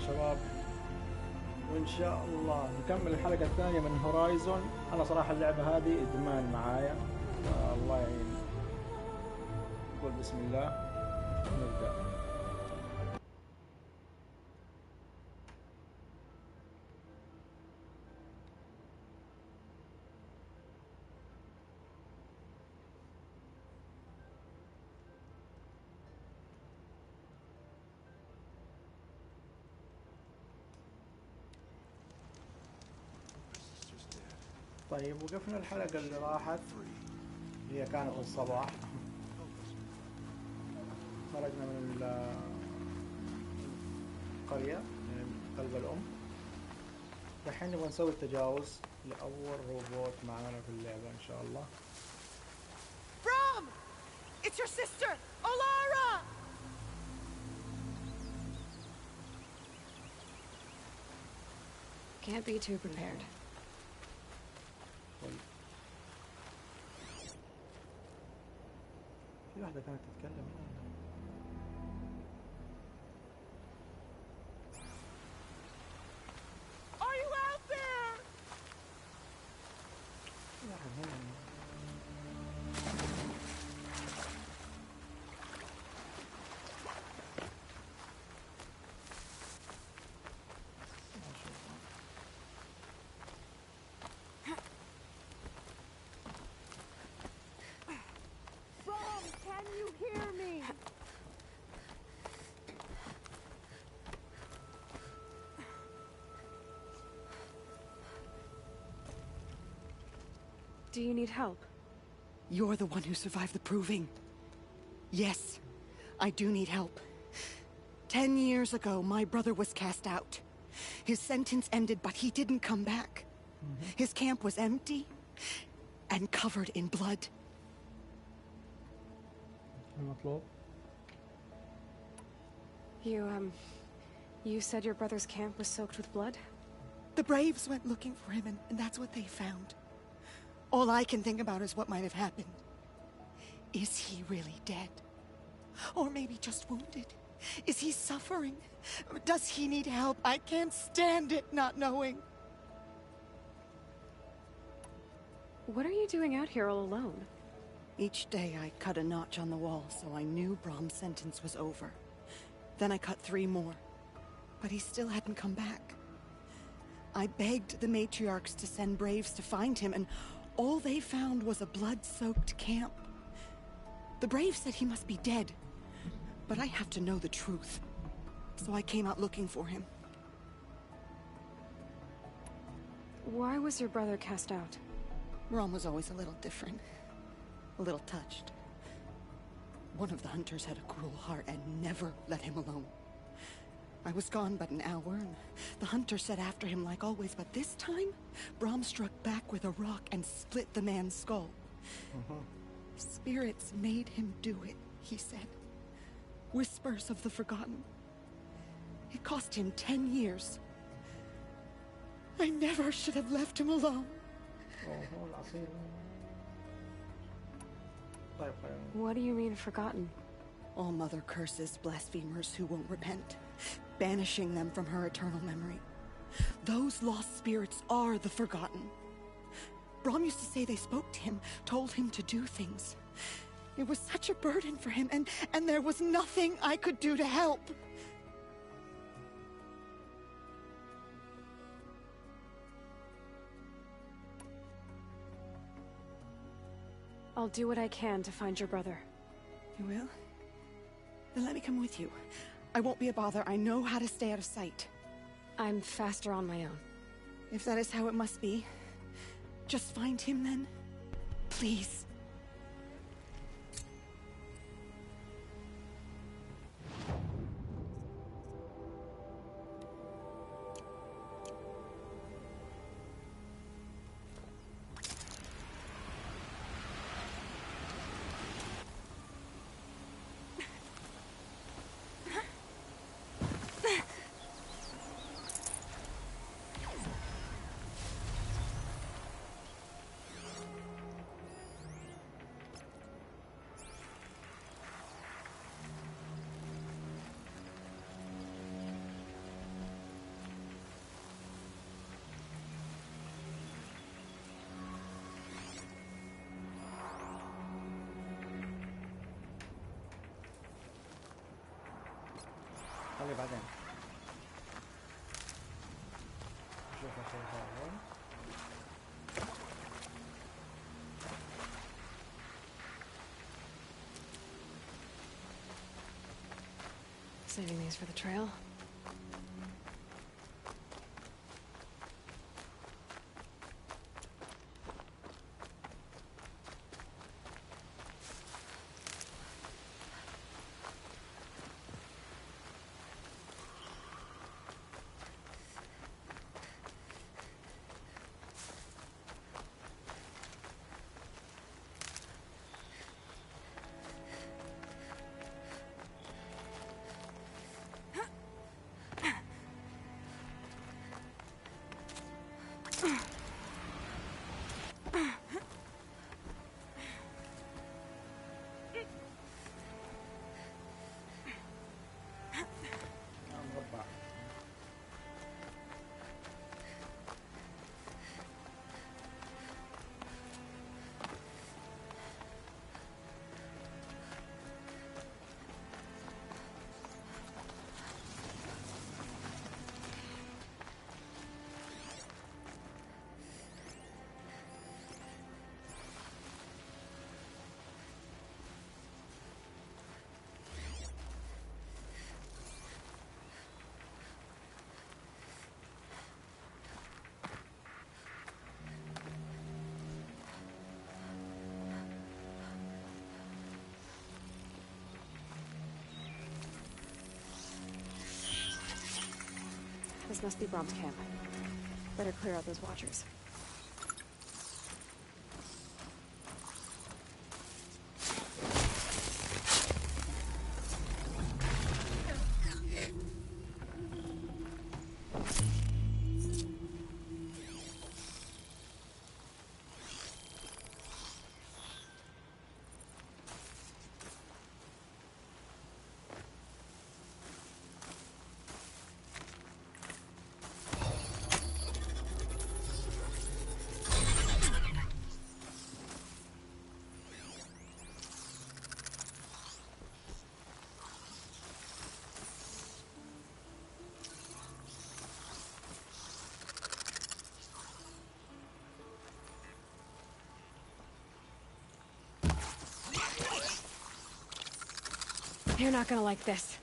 شباب، وإن شاء الله نكمل الحلقة الثانية من هورايزون. أنا صراحة اللعبة هذه إدمان معايا، فالله يعين. نقول بسم الله ونبدأ. طيب، وقفنا الحلقة اللي راحت، هي كانت الصباح. خرجنا من القرية، من قلب الأم. الحين نبغى نسوي التجاوز لأول روبوت معانا في اللعبة إن شاء الله. Brom! It's your sister, Olara! Can't be too prepared. في واحدة كانت تتكلم. Are you out there? في واحد هنا. Can you hear me? Do you need help? You're the one who survived the proving. Yes, I do need help. 10 years ago, my brother was cast out. His sentence ended, but he didn't come back. His camp was empty and covered in blood. المطلوب. You said your brother's camp was soaked with blood? The Braves went looking for him, and that's what they found. All I can think about is what might have happened. Is he really dead? Or maybe just wounded? Is he suffering? Does he need help? I can't stand it not knowing. What are you doing out here all alone? Each day I cut a notch on the wall so I knew Brom's sentence was over. Then I cut 3 more, but he still hadn't come back. I begged the matriarchs to send Braves to find him, and all they found was a blood-soaked camp. The Braves said he must be dead, but I have to know the truth. So I came out looking for him. Why was your brother cast out? Brom was always a little different. A little touched. One of the hunters had a cruel heart and never let him alone. I was gone but an hour, and the hunter set after him like always, but this time, Brom struck back with a rock and split the man's skull. Spirits made him do it, he said. Whispers of the forgotten. It cost him 10 years. I never should have left him alone. What do you mean, forgotten? All Mother curses blasphemers who won't repent, banishing them from her eternal memory. Those lost spirits are the forgotten. Brom used to say they spoke to him, told him to do things. It was such a burden for him, and there was nothing I could do to help. I'll do what I can to find your brother. You will? Then let me come with you. I won't be a bother. I know how to stay out of sight. I'm faster on my own. If that is how it must be, just find him then. Please. خليه بعدين. شوف اخوي هذا. Saving these for the trail. مربع. This must be Brom's camp. Better clear out those watchers. You're not gonna like this.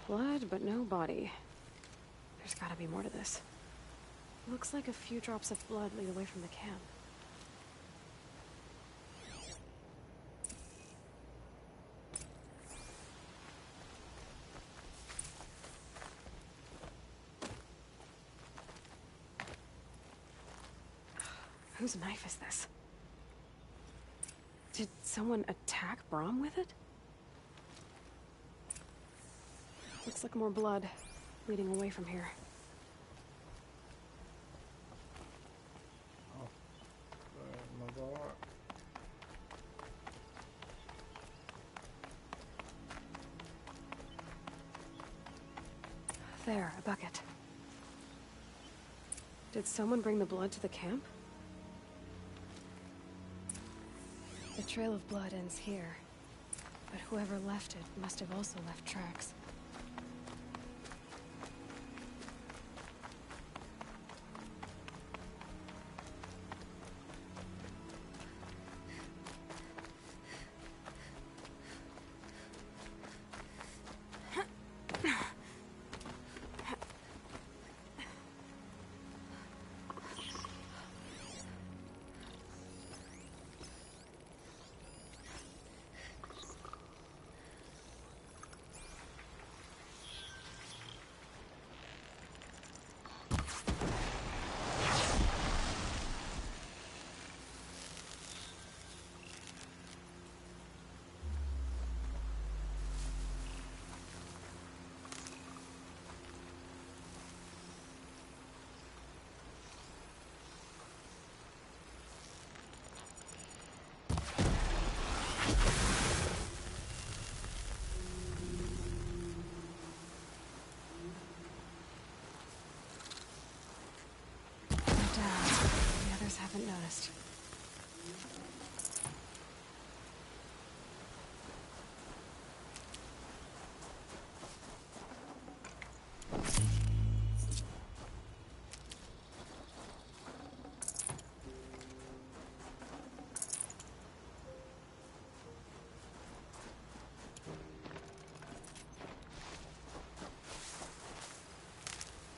Blood, but no body. There's gotta be more to this. Looks like a few drops of blood lead away from the camp. Whose knife is this? Did someone attack Brom with it? Looks like more blood leading away from here. الموضوع There, a bucket. Did someone bring the blood to the camp? The trail of blood ends here, but whoever left it must have also left tracks. The others haven't noticed.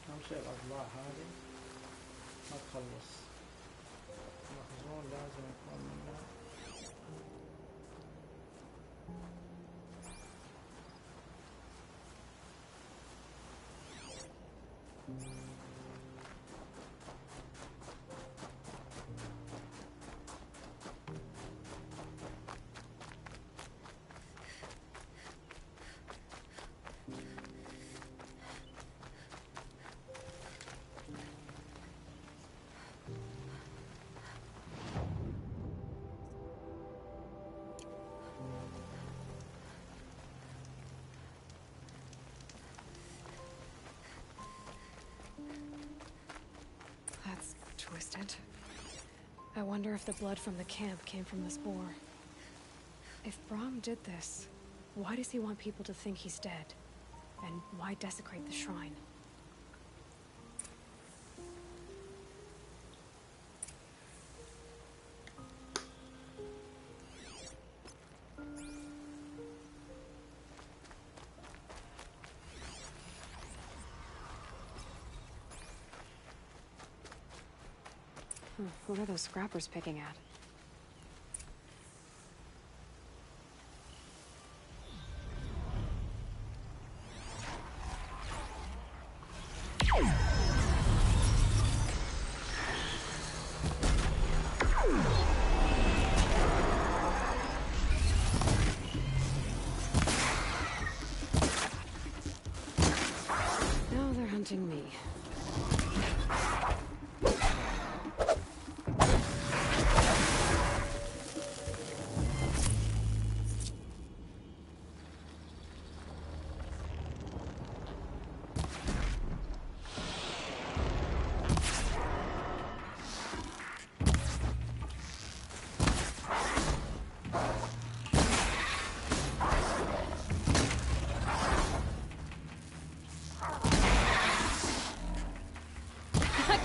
أهم شيء الأضلاع هذه ما تخلص. المخزون لازم يكون منه. That's twisted. I wonder if the blood from the camp came from this boar. If Brahm did this, why does he want people to think he's dead? And why desecrate the shrine? What are those scrappers picking at? Now they're hunting me.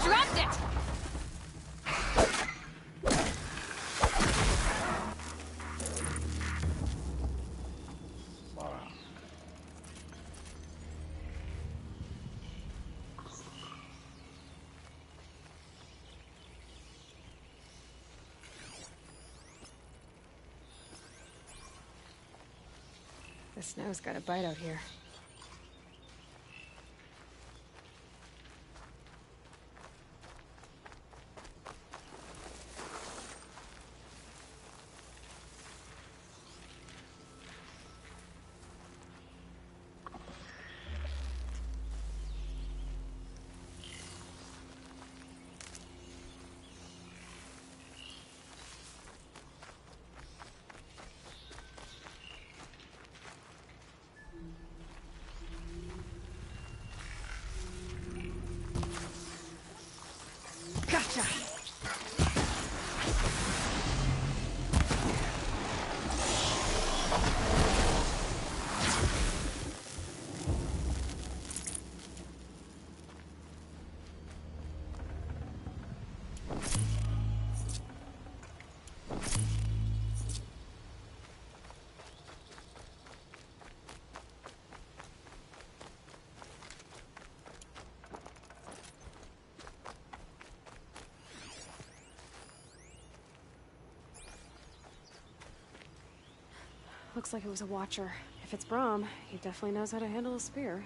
Dropped it! صراحة. The snow's got a bite out here. Gotcha! Looks like it was a watcher. If it's Brahm, he definitely knows how to handle a spear.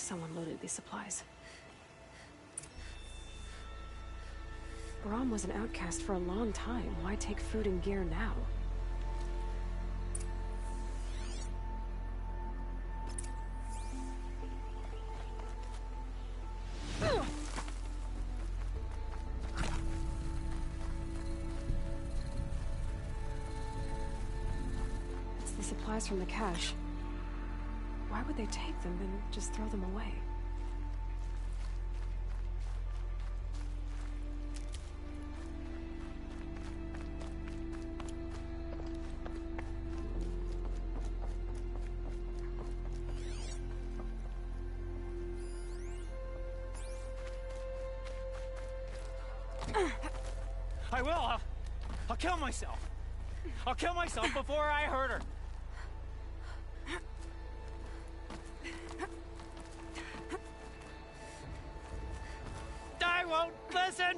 Someone loaded these supplies. Brom was an outcast for a long time. Why take food and gear now? It's the supplies from the cache. Why would they take them and just throw them away? I will. I'll kill myself. I'll kill myself before I hurt her. I won't listen.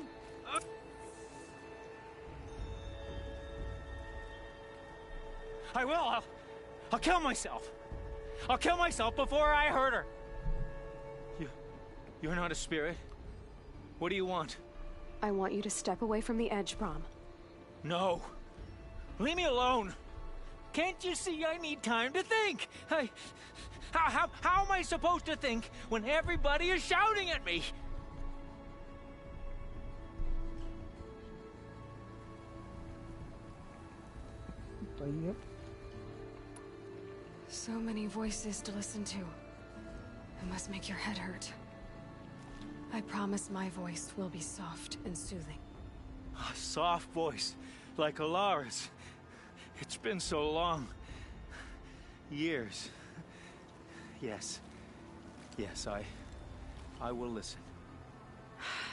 I will. I'll kill myself. I'll kill myself before I hurt her. You're not a spirit. What do you want? I want you to step away from the edge, Brom. No. Leave me alone. Can't you see I need time to think? How am I supposed to think when everybody is shouting at me? طيب. So many voices to listen to. It must make your head hurt. I promise my voice will be soft and soothing. A soft voice, like Alara's. It's been so long. Years. Yes. Yes, I will listen.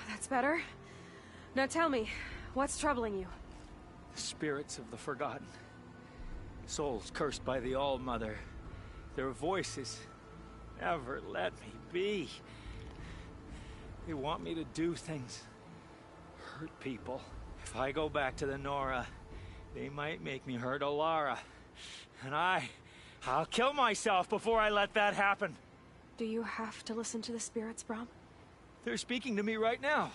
That's better. Now tell me, what's troubling you? Spirits of the forgotten. Souls cursed by the All-Mother. Their voices never let me be. They want me to do things, hurt people. If I go back to the Nora, they might make me hurt Alara. And I'll kill myself before I let that happen. Do you have to listen to the spirits, Brom? They're speaking to me right now.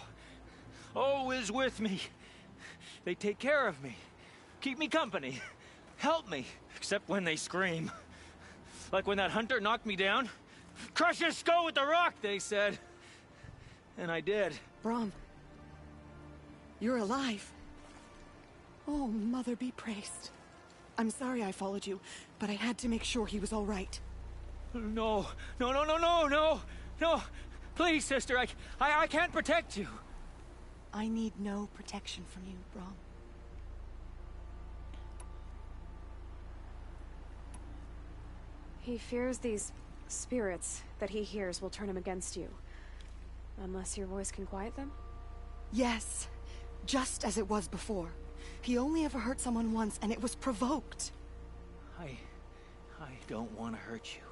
Oh is with me. They take care of me, keep me company, help me, except when they scream. Like when that hunter knocked me down. Crush his skull with the rock, they said. And I did. Brom, you're alive. Oh, Mother be praised. I'm sorry I followed you, but I had to make sure he was all right. No. Please, sister, I can't protect you. I need no protection from you, Brom. He fears these spirits that he hears will turn him against you. Unless your voice can quiet them? Yes, just as it was before. He only ever hurt someone once, and it was provoked. I don't want to hurt you.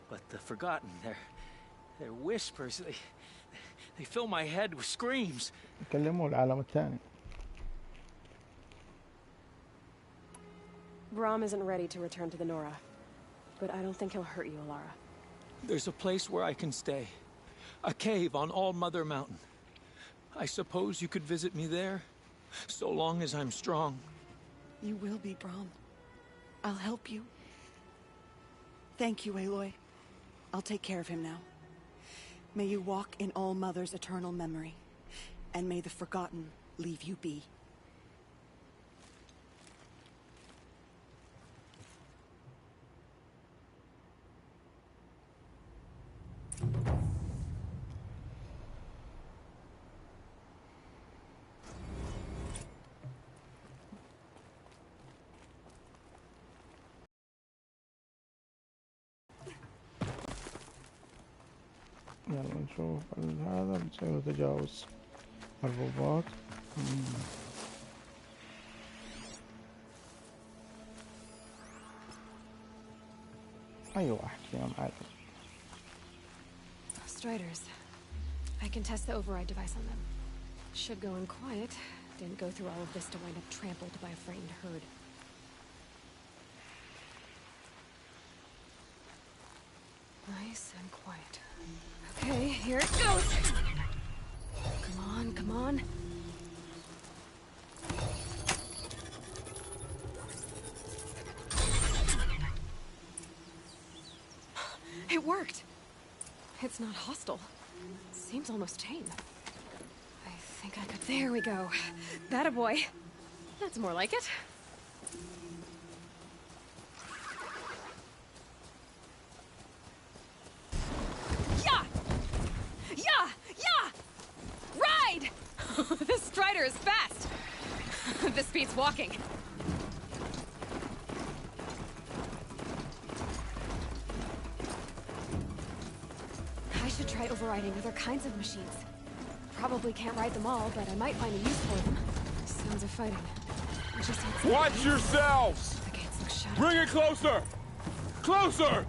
But the forgotten, their whispers, they fill my head with screams. يكلموا العالم الثاني. Brom isn't ready to return to the Nora. But I don't think he'll hurt you, Alara. There's a place where I can stay. A cave on All-Mother Mountain. I suppose you could visit me there, so long as I'm strong. You will be, Brom. I'll help you. Thank you, Aloy. I'll take care of him now. May you walk in All-Mother's eternal memory, and may the forgotten leave you be. يلا نشوف هذا بنسوي تجاوز الرباط. أي واحد فيهم عادي. Striders. I can test the override device on them. Should go in quiet. Didn't go through all of this to wind up trampled by a frightened herd. I Nice and quiet. Okay, here it goes. Come on, come on. It worked. It's not hostile. Seems almost tame. I think I could. There we go. That a boy. That's more like it. Yeah! Yeah! Yeah! Ride! This strider is fast. This beats walking. I should try overriding other kinds of machines. Probably can't ride them all, but I might find a use for them. Sounds of fighting. I just need some. Watch yourselves! The gates look shut. Bring it closer! Closer!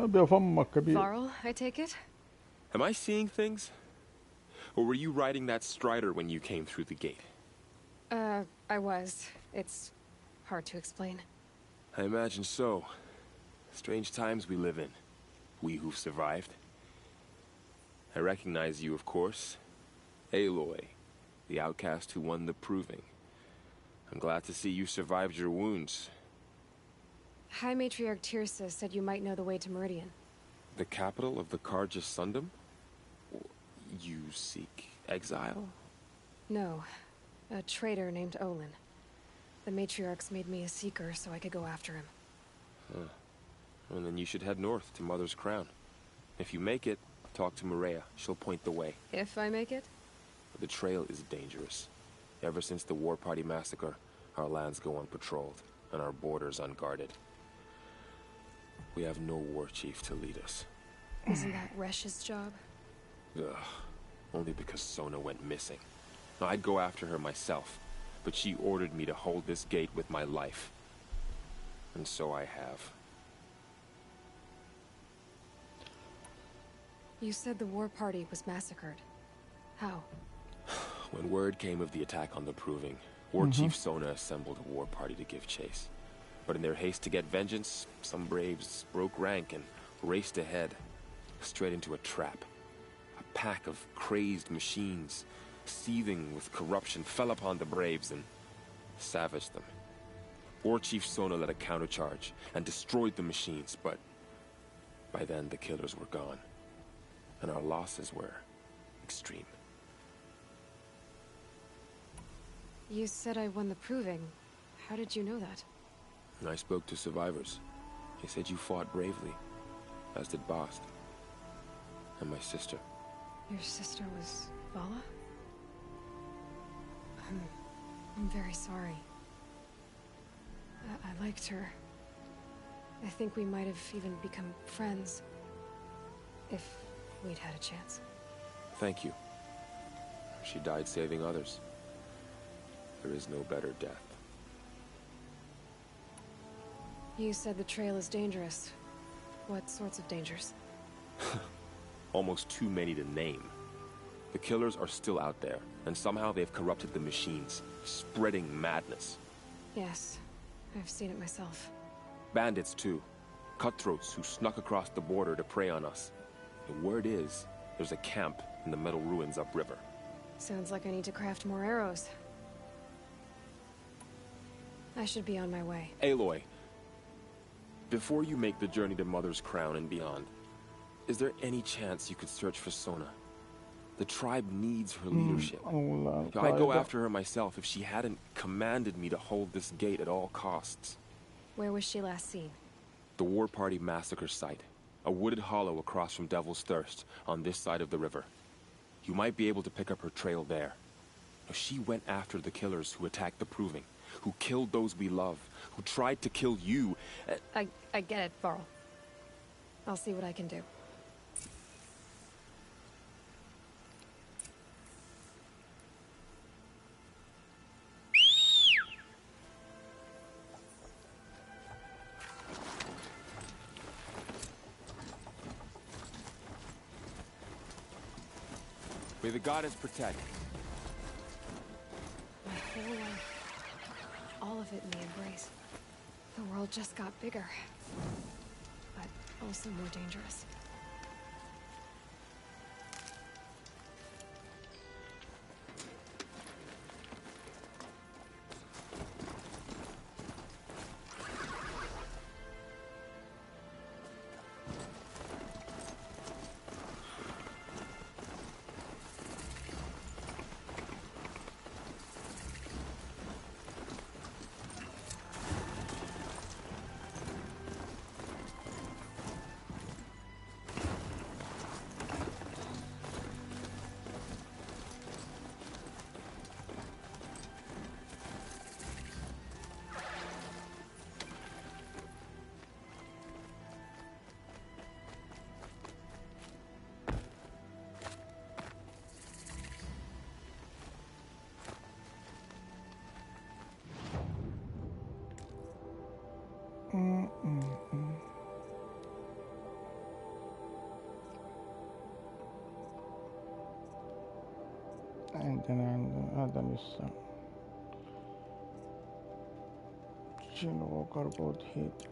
بفمك كبير. Varl, I take it? Am I seeing things? Or were you riding that strider when you came through the gate? I was. It's hard to explain. I imagine so. Strange times we live in. We who've survived. I recognize you, of course. Aloy, the outcast who won the proving. I'm glad to see you survived your wounds. High Matriarch Tirsa said you might know the way to Merيديان. The capital of the Carja Sundom? You seek exile? No. A traitor named Olin. The Matriarchs made me a seeker so I could go after him. Huh. Well, then you should head north to Mother's Crown. If you make it, talk to Maria. She'll point the way. If I make it? The trail is dangerous. Ever since the War Party massacre, our lands go unpatrolled, and our borders unguarded. We have no war chief to lead us. Isn't that Resh's job? Ugh. Only because Sona went missing. Now, I'd go after her myself, but she ordered me to hold this gate with my life. And so I have. You said the war party was massacred. How? When word came of the attack on the Proving, War Chief Sona assembled a war party to give chase. But in their haste to get vengeance, some braves broke rank and raced ahead, straight into a trap. A pack of crazed machines, seething with corruption, fell upon the braves and savaged them. War Chief Sona led a countercharge and destroyed the machines, but by then the killers were gone, and our losses were extreme. You said I won the Proving. How did you know that? I spoke to survivors. They said you fought bravely, as did Bast. And my sister. Your sister was Vala? I'm very sorry. I liked her. I think we might have even become friends. If we'd had a chance. Thank you. She died saving others. There is no better death. You said the trail is dangerous. What sorts of dangers? Almost too many to name. The killers are still out there, and somehow they've corrupted the machines, spreading madness. Yes, I've seen it myself. Bandits, too. Cutthroats who snuck across the border to prey on us. The word is, there's a camp in the metal ruins upriver. Sounds like I need to craft more arrows. I should be on my way. Aloy, before you make the journey to Mother's Crown and beyond, is there any chance you could search for Sona? The tribe needs her leadership. I'd go after her myself if she hadn't commanded me to hold this gate at all costs. Where was she last seen? The War Party massacre site. A wooded hollow across from Devil's Thirst, on this side of the river. You might be able to pick up her trail there. She went after the killers who attacked the Proving, who killed those we love, who tried to kill you. I get it, Varl. I'll see what I can do. May the goddess protect. My whole life. All of it in the embrace. The world just got bigger. But also more dangerous. عندنا هذا لسه شنو كربوت هيت.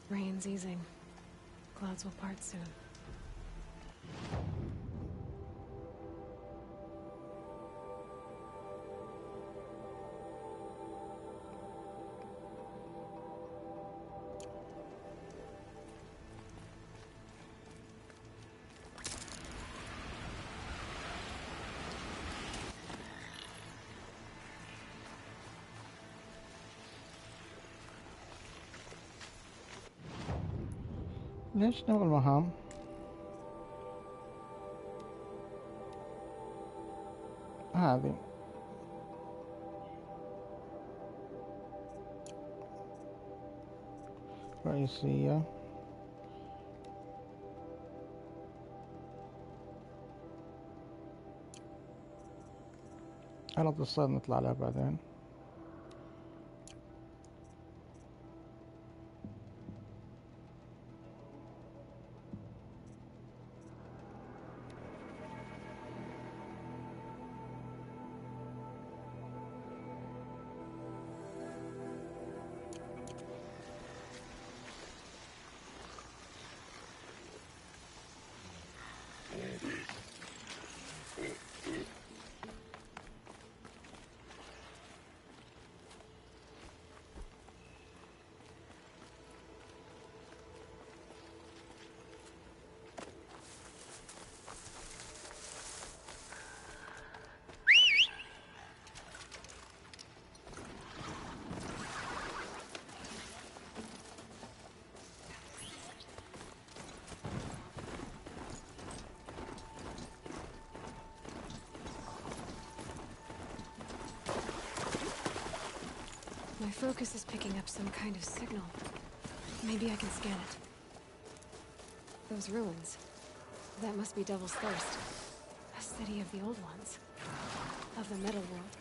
Rain's easing. Clouds will part soon. ليش نبغى المهام؟ هذه رئيسية. أرض الصيد نطلع لها بعدين. My focus is picking up some kind of signal. Maybe I can scan it. Those ruins. That must be Devil's Thirst. A city of the old ones. Of the metal world.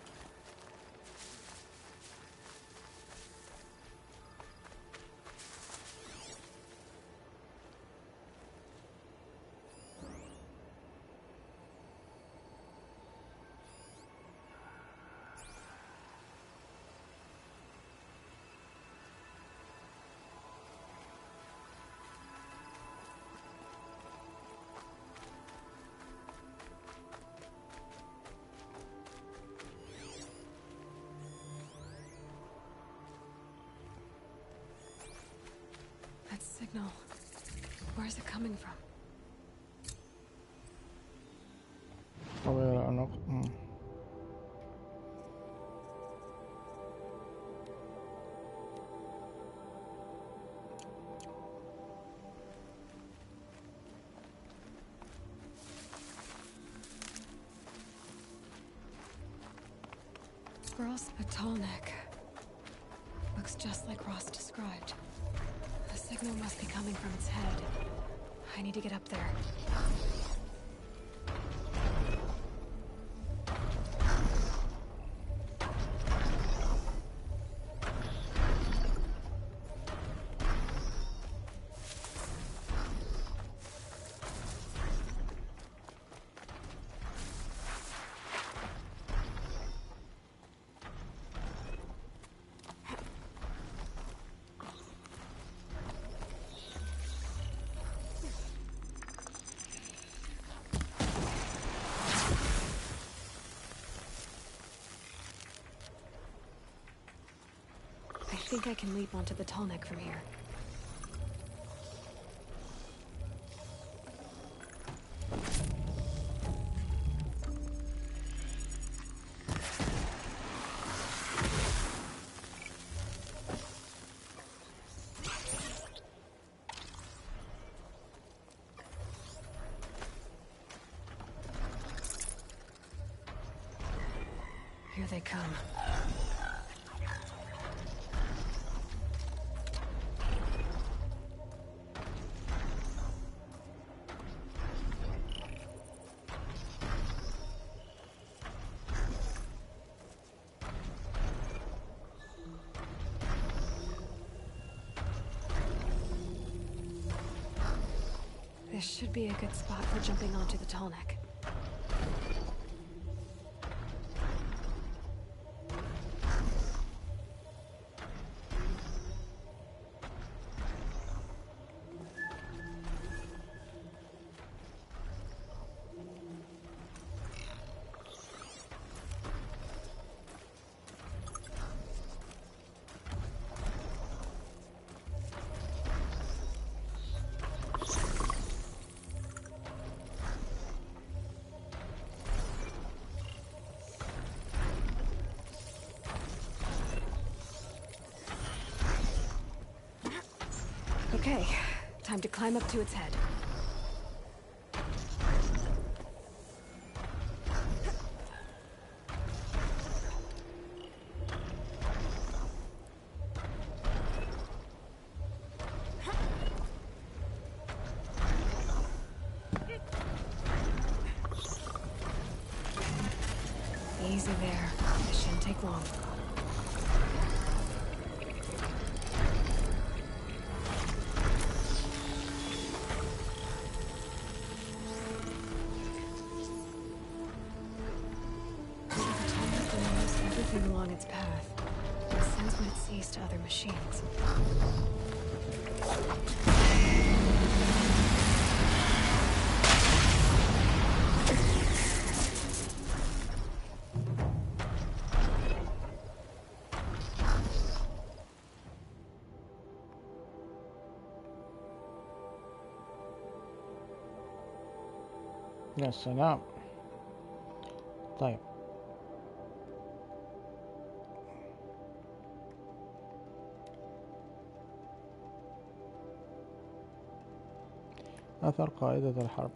Signal. Where is it coming from? طويل العنق. Girls, a tall neck. Looks just like Ross described. The signal must be coming from its head. I need to get up there. think I can leap onto the tall neck from here. Here they come. This should be a good spot for jumping onto the tall neck. Okay, time to climb up to its head. Easy there. This shouldn't take long. Along its path. It sends what it sees to other machines. يا سلام. طيب أثر قائدة الحرب.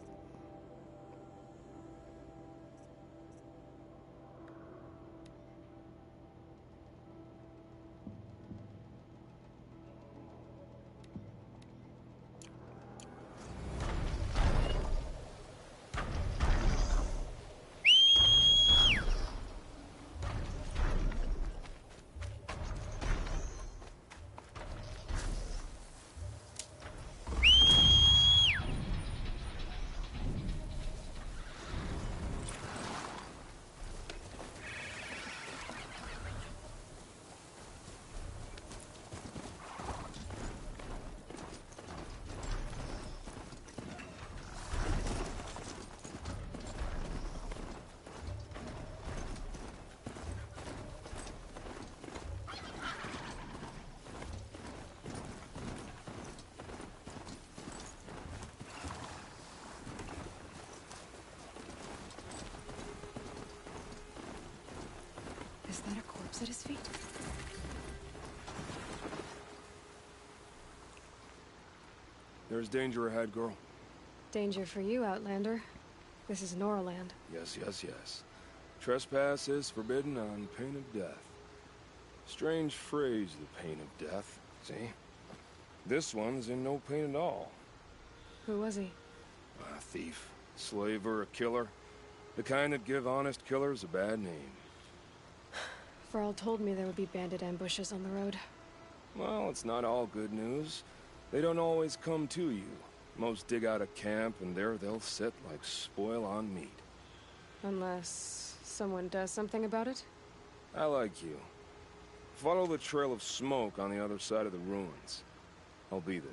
Is that a corpse at his feet? There's danger ahead, girl. Danger for you, Outlander. This is Noraland. Yes, yes, yes. Trespass is forbidden on pain of death. Strange phrase, the pain of death. See? This one's in no pain at all. Who was he? A thief, slaver, a killer. The kind that give honest killers a bad name. Varl told me there would be bandit ambushes on the road. Well, it's not all good news. They don't always come to you. Most dig out a camp, and there they'll sit like spoil on meat. Unless someone does something about it? I like you. Follow the trail of smoke on the other side of the ruins. I'll be there.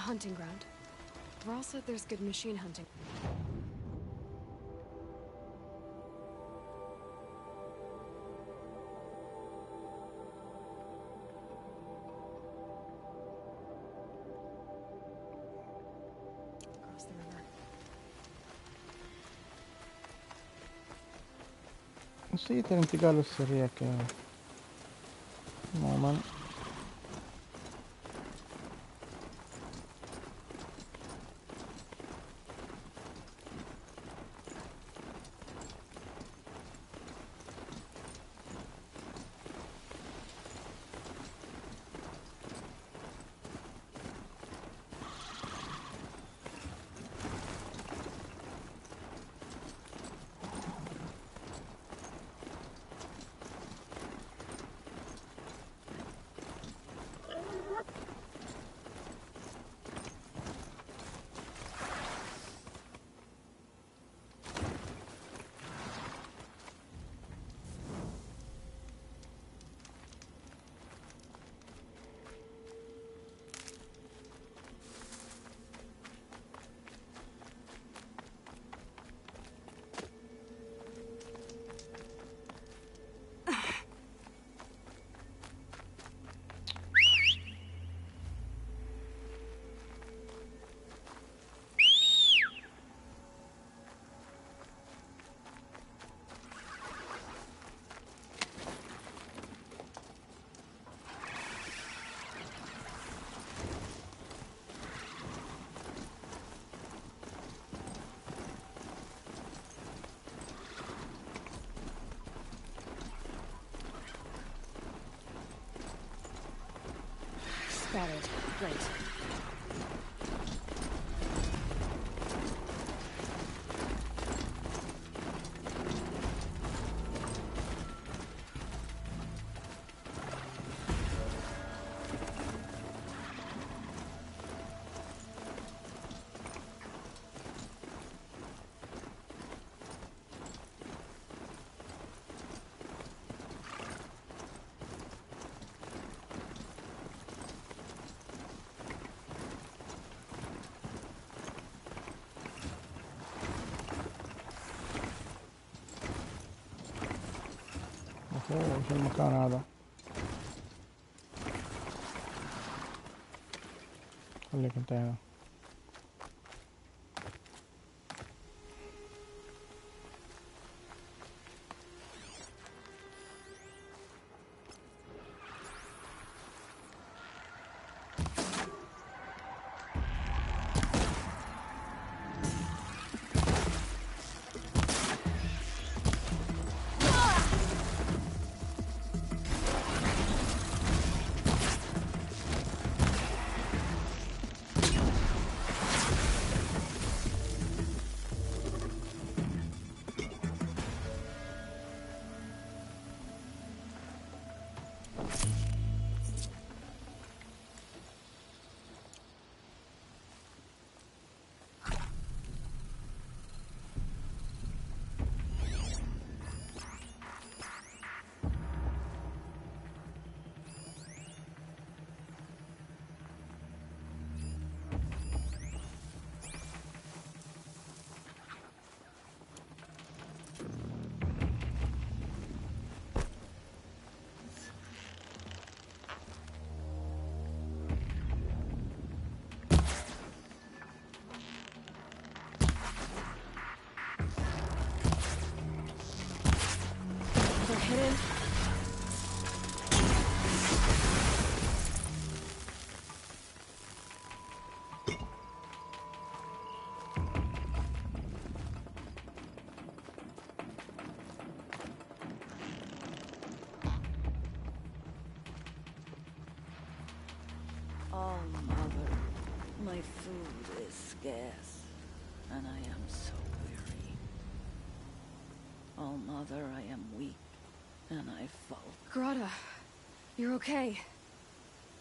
hunting ground. Rawl said there's good machine hunting. Across the river. نسيت الانتقال السريع كان عموما. Spotted. Great. اوه شو المكان هذا؟ خليك انت هنا. Hidden. Oh, Mother, my food is scarce, and I am so weary. Oh, Mother, I am weak, and I fall. Grata, you're okay.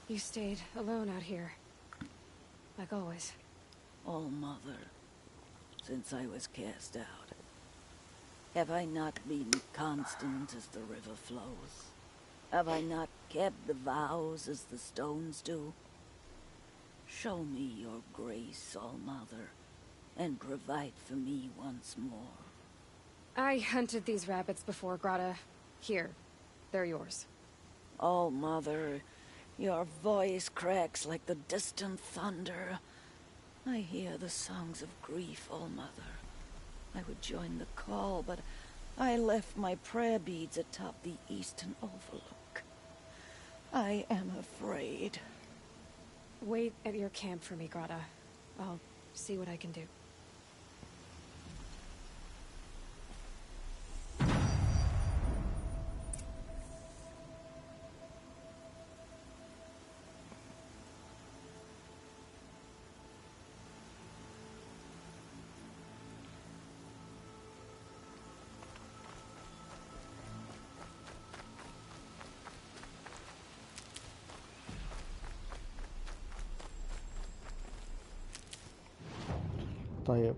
You stayed alone out here. Like always. Oh, Mother, since I was cast out, have I not been constant as the river flows? Have I not kept the vows as the stones do? Show me your grace, All-Mother, and provide for me once more. I hunted these rabbits before, Grata. Here, they're yours. All-Mother, your voice cracks like the distant thunder. I hear the songs of grief, All-Mother. I would join the call, but I left my prayer beads atop the eastern overlook. I am afraid. Wait at your camp for me, Grata. I'll see what I can do. طيب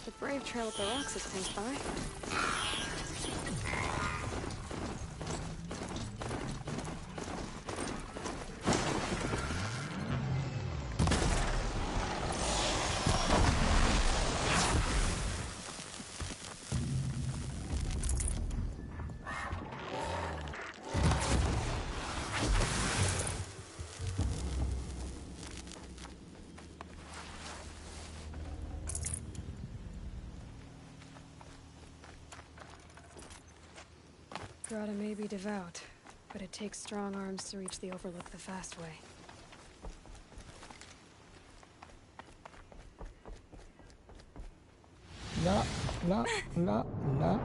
The brave trail up the rocks has passed by. Grata may be devout, but it takes strong arms to reach the Overlook the fast way. لا لا لا لا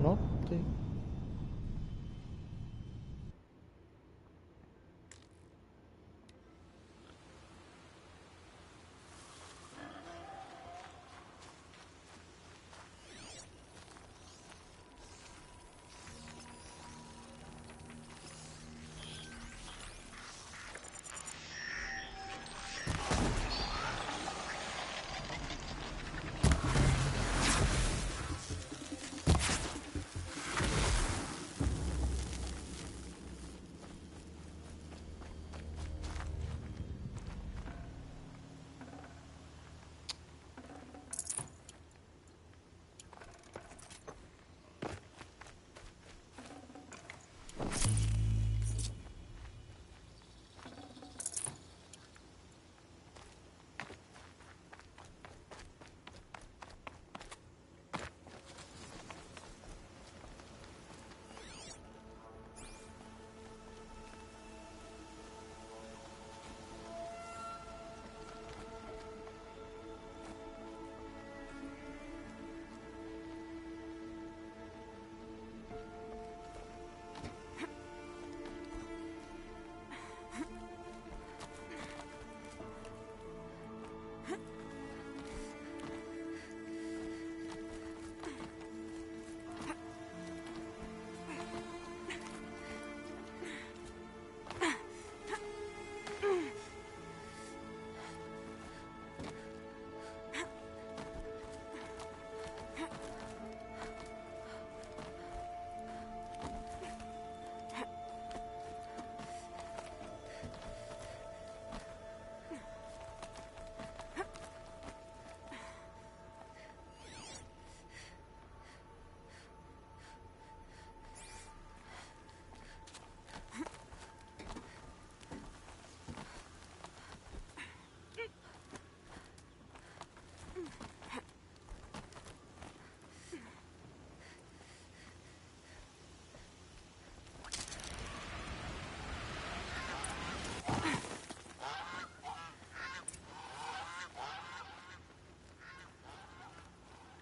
نطي.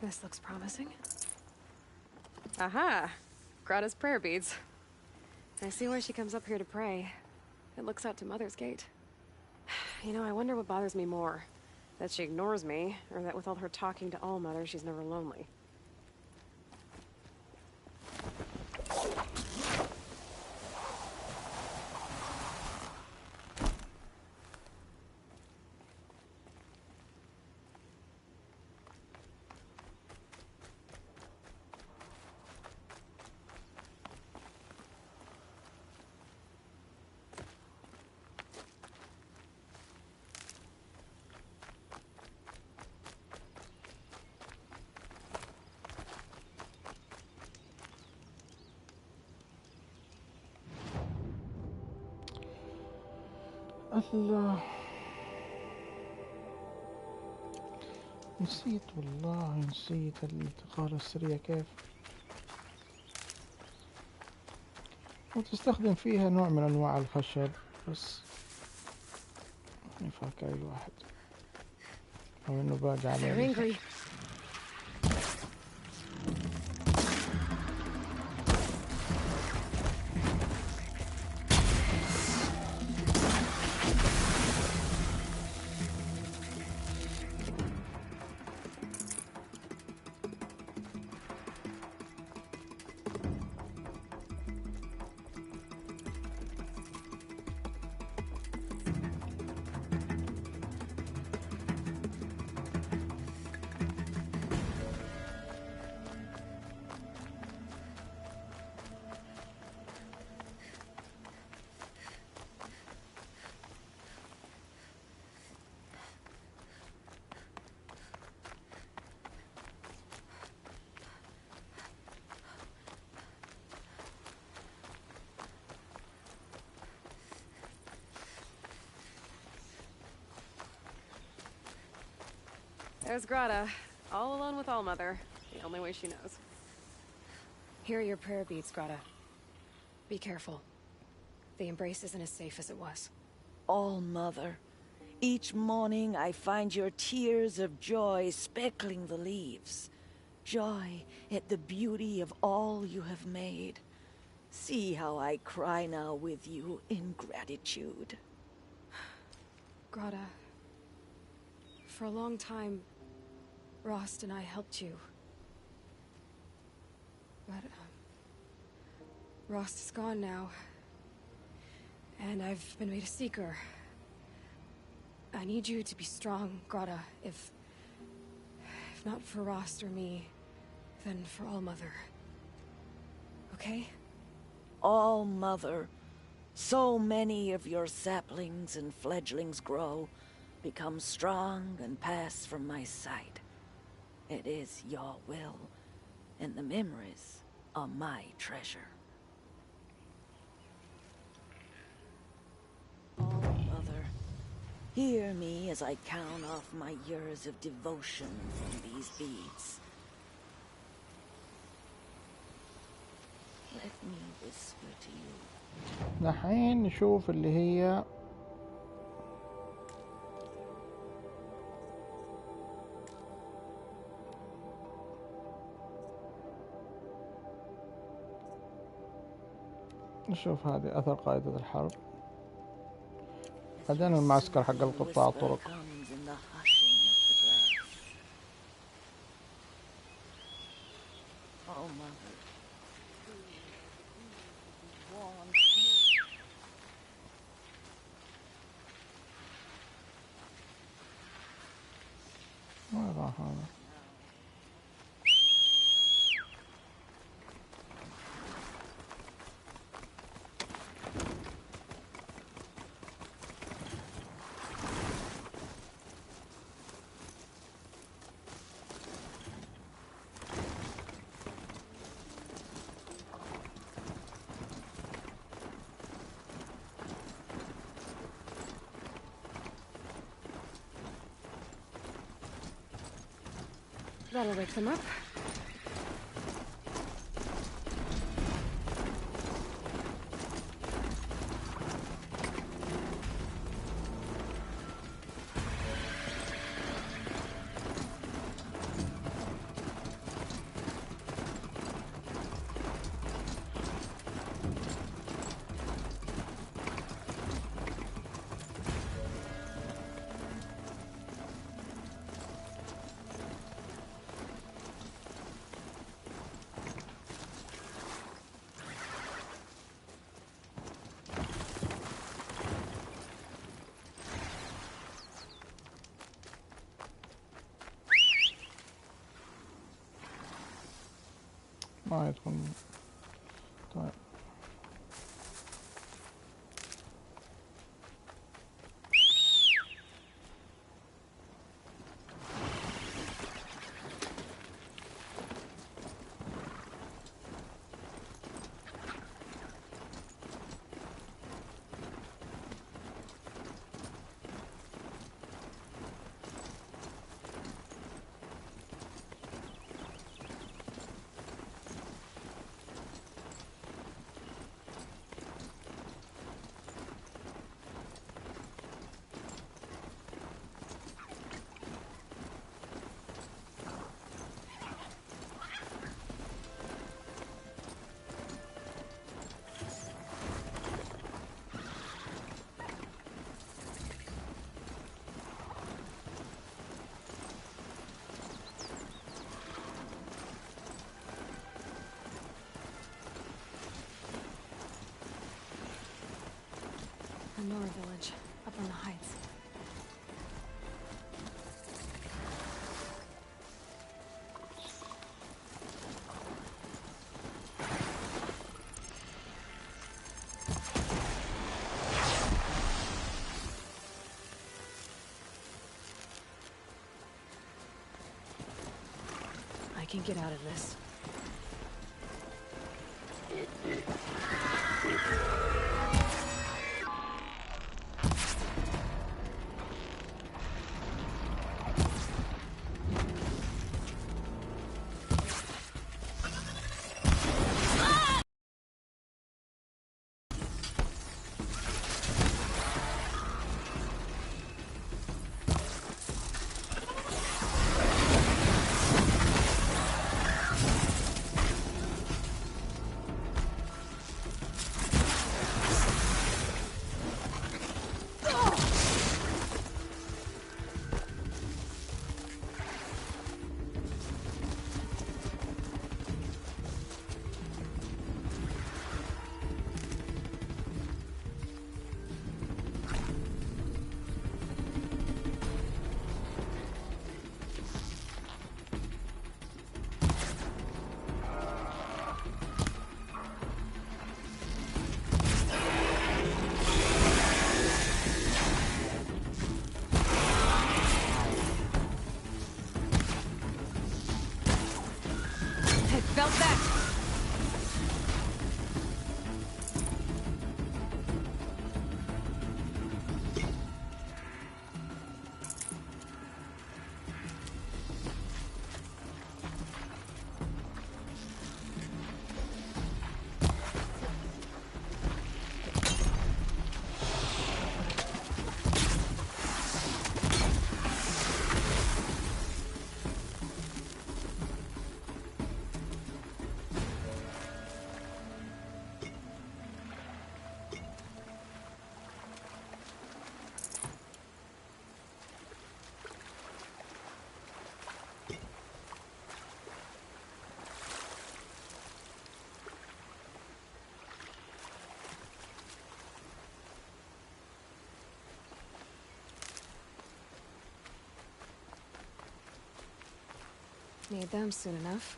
This looks promising. Aha! Greta's prayer beads. I see why she comes up here to pray. It looks out to Mother's Gate. You know, I wonder what bothers me more. That she ignores me, or that with all her talking to All-Mother, she's never lonely. الله، نسيت والله نسيت الانتقال السريع كيف، وتستخدم فيها نوع من انواع الخشب بس نفاك اي واحد او انه باقي عليه. There's Greta, all alone with All-Mother, the only way she knows. Here are your prayer beads, Greta. Be careful. The embrace isn't as safe as it was. All-Mother, each morning I find your tears of joy speckling the leaves. Joy at the beauty of all you have made. See how I cry now with you in gratitude. Greta, for a long time, Rost and I helped you. But, Rost is gone now. And I've been made a seeker. I need you to be strong, Greta. If not for Rost or me, then for All-Mother. Okay? All-Mother, so many of your saplings and fledglings grow, become strong and pass from my sight. It is your will, and the memories are my treasure. All-Mother, hear me as I count off my years of devotion from these beads. Let me whisper to you. دحين نشوف اللي هي نشوف هذه أثر قائدة الحرب، بعدين المعسكر حق القطاع الطرق. وين راح هذا؟ That'll wake them up. ما يدخل. طيب The Nora village, up on the heights. I can get out of this. Felt that! Need them soon enough.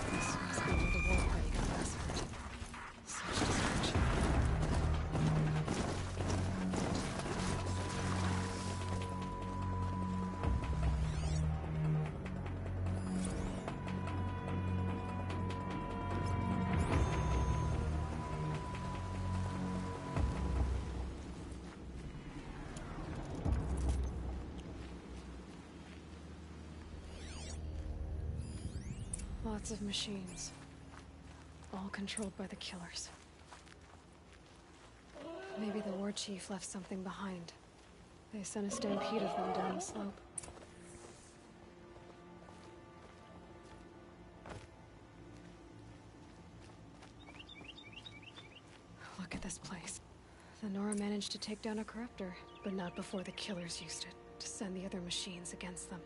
This must be where the war party got massacred. Such destruction. Lots of machines. All controlled by the killers. Maybe the war chief left something behind. They sent a stampede of them down the slope. Look at this place. The Nora managed to take down a corruptor, but not before the killers used it to send the other machines against them.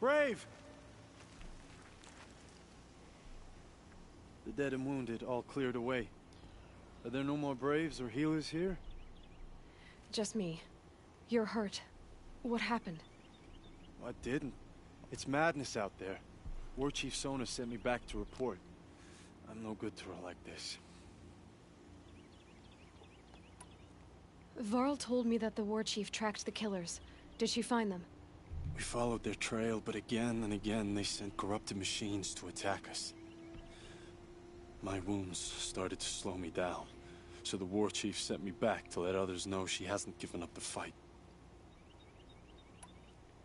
Brave! The dead and wounded all cleared away. Are there no more Braves or healers here? Just me. You're hurt. What happened? I didn't. It's madness out there. War Chief Sona sent me back to report. I'm no good to her like this. Varl told me that the war chief tracked the killers. Did she find them? We followed their trail, but again and again they sent corrupted machines to attack us. My wounds started to slow me down, so the war chief sent me back to let others know she hasn't given up the fight.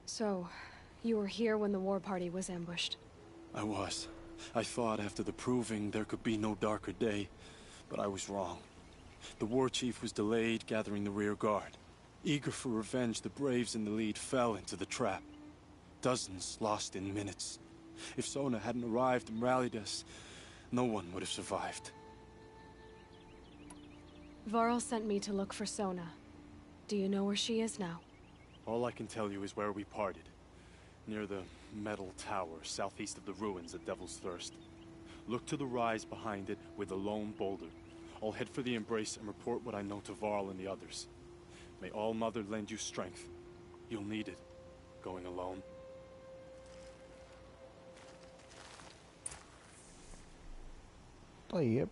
So, you were here when the war party was ambushed? I was. I thought after the proving there could be no darker day, but I was wrong. The war chief was delayed gathering the rear guard. Eager for revenge, the Braves in the lead fell into the trap. Dozens lost in minutes. If Sona hadn't arrived and rallied us, no one would have survived. Varl sent me to look for Sona. Do you know where she is now? All I can tell you is where we parted. Near the metal tower, southeast of the ruins at Devil's Thirst. Look to the rise behind it with a lone boulder. I'll head for the embrace and report what I know to Varl and the others. May All Mother lend you strength. You'll need it, going alone. طيب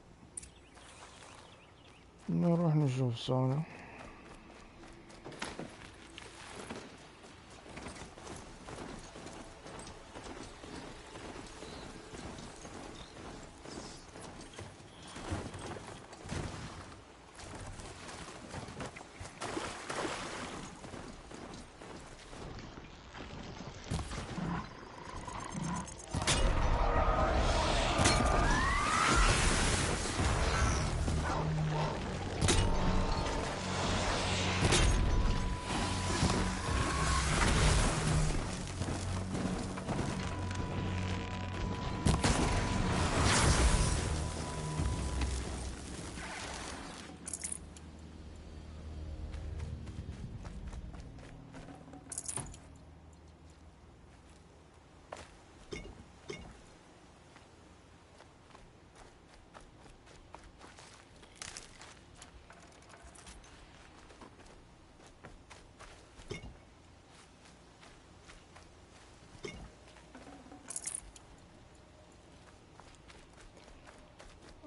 نروح نشوف سونا.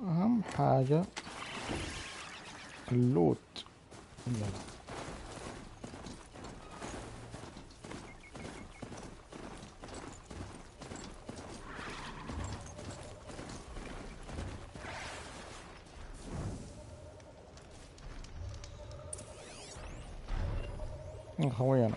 أهم حاجة اللوت. يلا. يا خوينا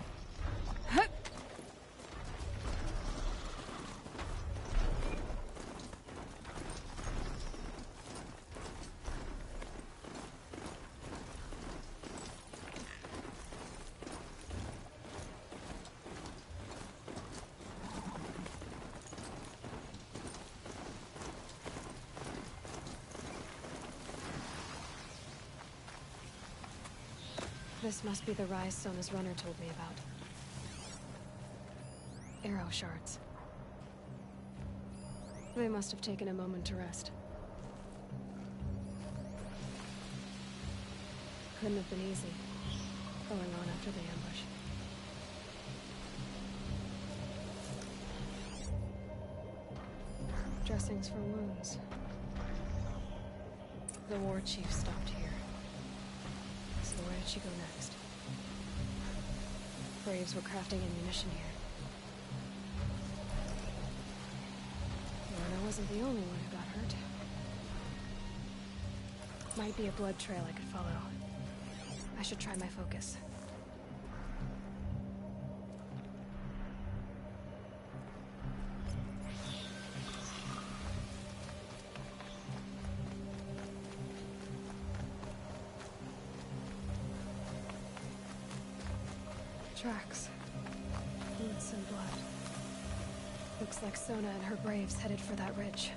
This must be the rise Sona's runner told me about. Arrow shards. They must have taken a moment to rest. Couldn't have been easy, going on after the ambush. Dressings for wounds. The war chief stopped here. So where did she go next? Braves were crafting ammunition here. Lorna wasn't the only one who got hurt. Might be a blood trail I could follow. I should try my focus. Tracks. Boots and blood. Looks like Sona and her braves headed for that ridge.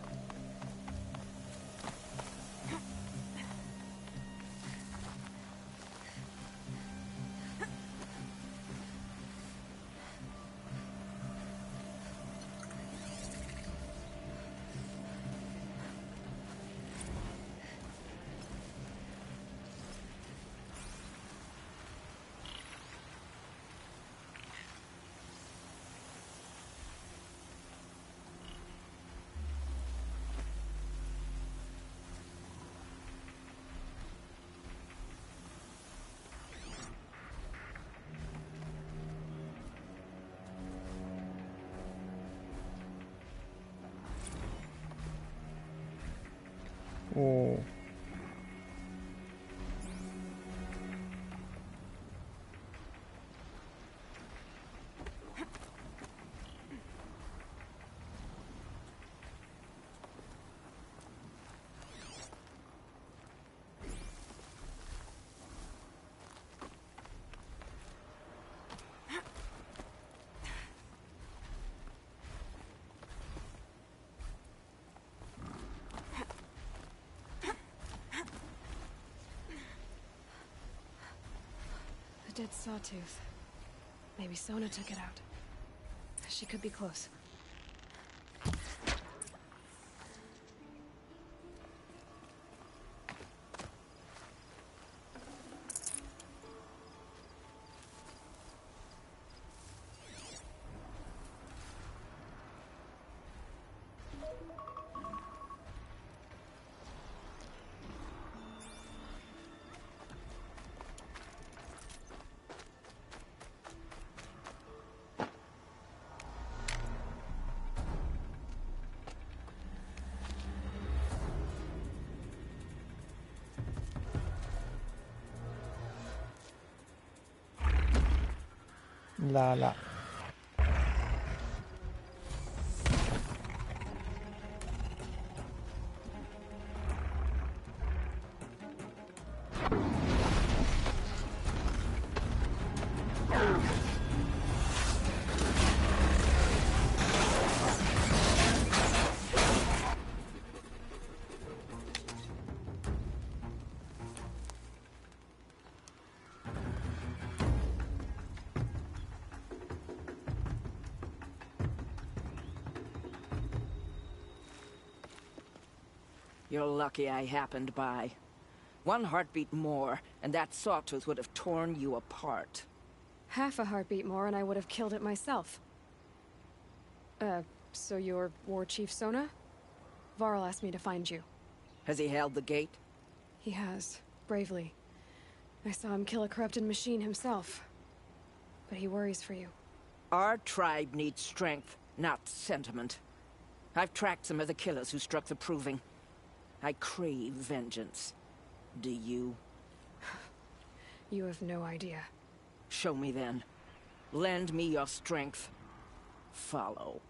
اوه Dead sawtooth. Maybe Sona took it out. She could be close. لا لا You're lucky I happened by. One heartbeat more, and that sawtooth would have torn you apart. Half a heartbeat more and I would have killed it myself. So you're War Chief Sona? Varl asked me to find you. Has he held the gate? He has, bravely. I saw him kill a corrupted machine himself. But he worries for you. Our tribe needs strength, not sentiment. I've tracked some of the killers who struck the Proving. I crave vengeance. Do you? You have no idea. Show me then. Lend me your strength. Follow.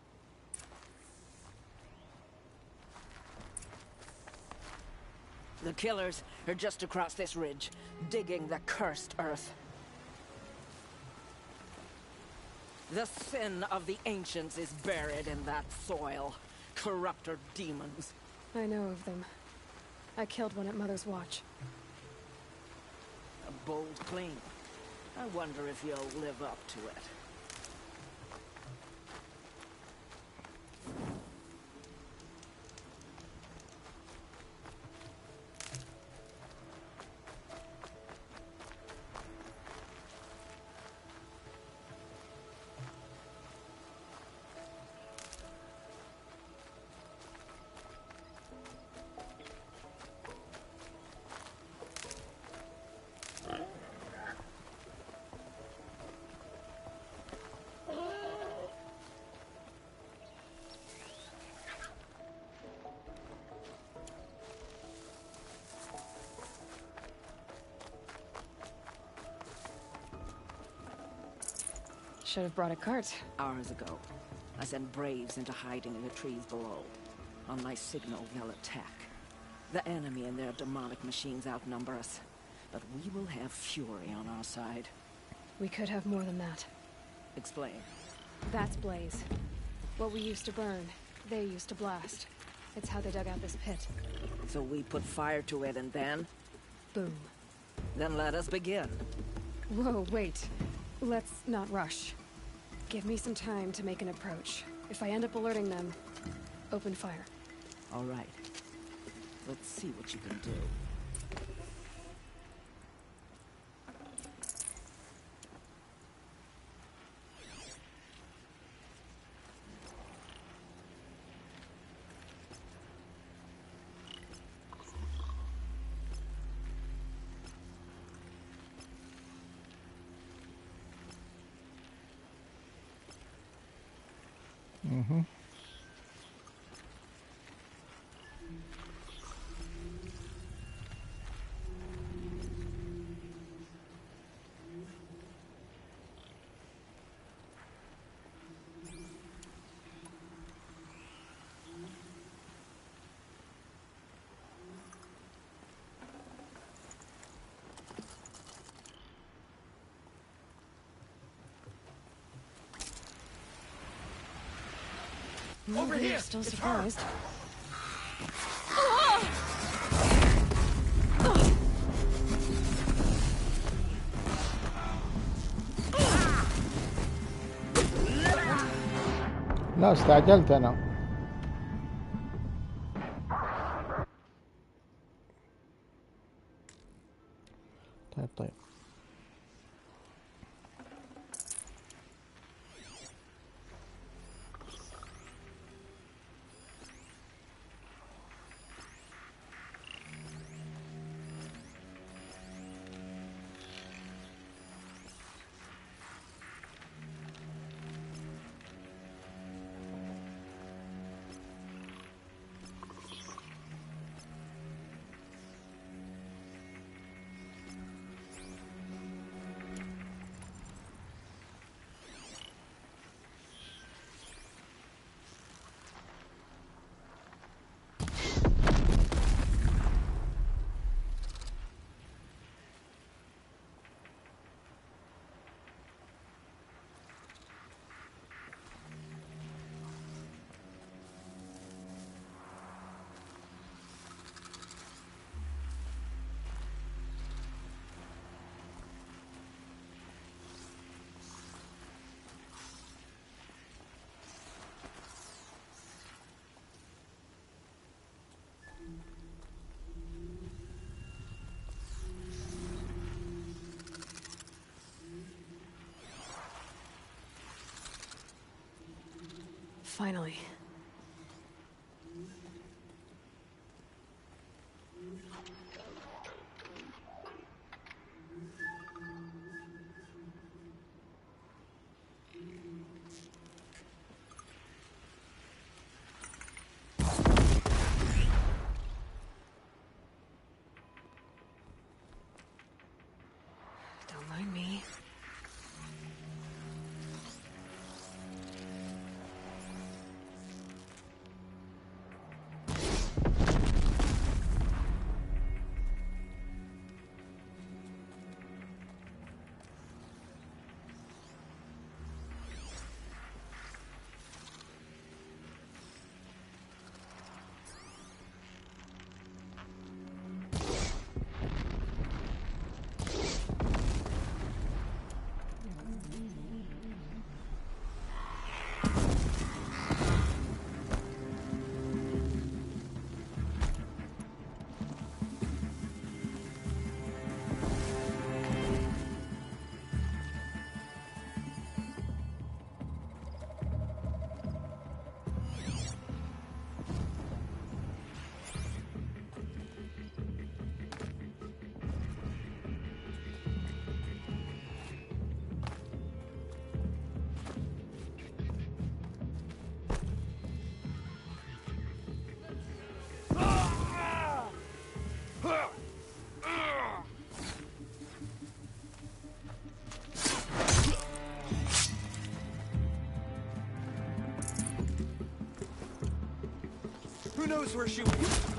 The killers are just across this ridge, digging the cursed earth. The sin of the ancients is buried in that soil. Corrupter demons. I know of them. I killed one at Mother's Watch. A bold claim. I wonder if you'll live up to it. Should have brought a cart. Hours ago, I sent Braves into hiding in the trees below. On my signal, they'll attack. The enemy and their demonic machines outnumber us, but we will have fury on our side. We could have more than that. Explain. That's Blaze. What we used to burn, they used to blast. It's how they dug out this pit. So we put fire to it and then? Boom. Then let us begin. Whoa, wait. Let's not rush. Give me some time to make an approach. If I end up alerting them, open fire. All right. Let's see what you can do. Over here! You're still It's her! surprised. لا استعجلت انا. طيب Finally. Don't mind me. Who knows where she went?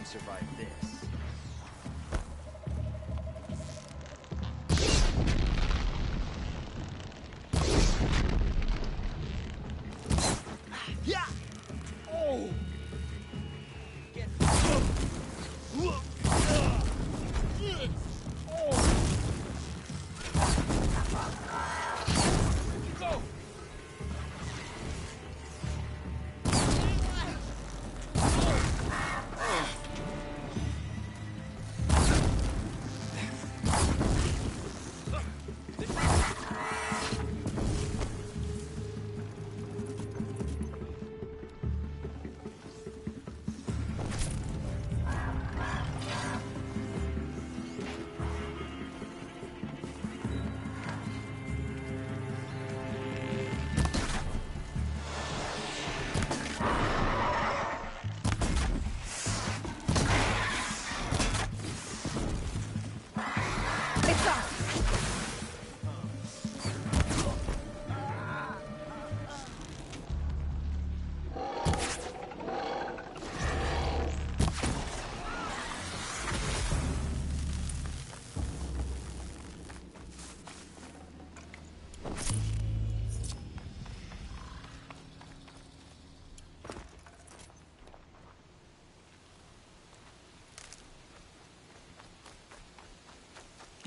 won't survive this. Yeah! Oh! Get... Go!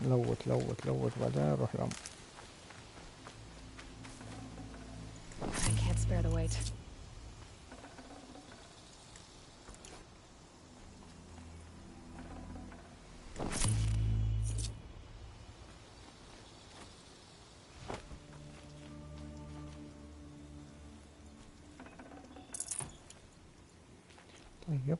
لوت لوت لوت بعدين روح يوم. I can't spare the weight. طيب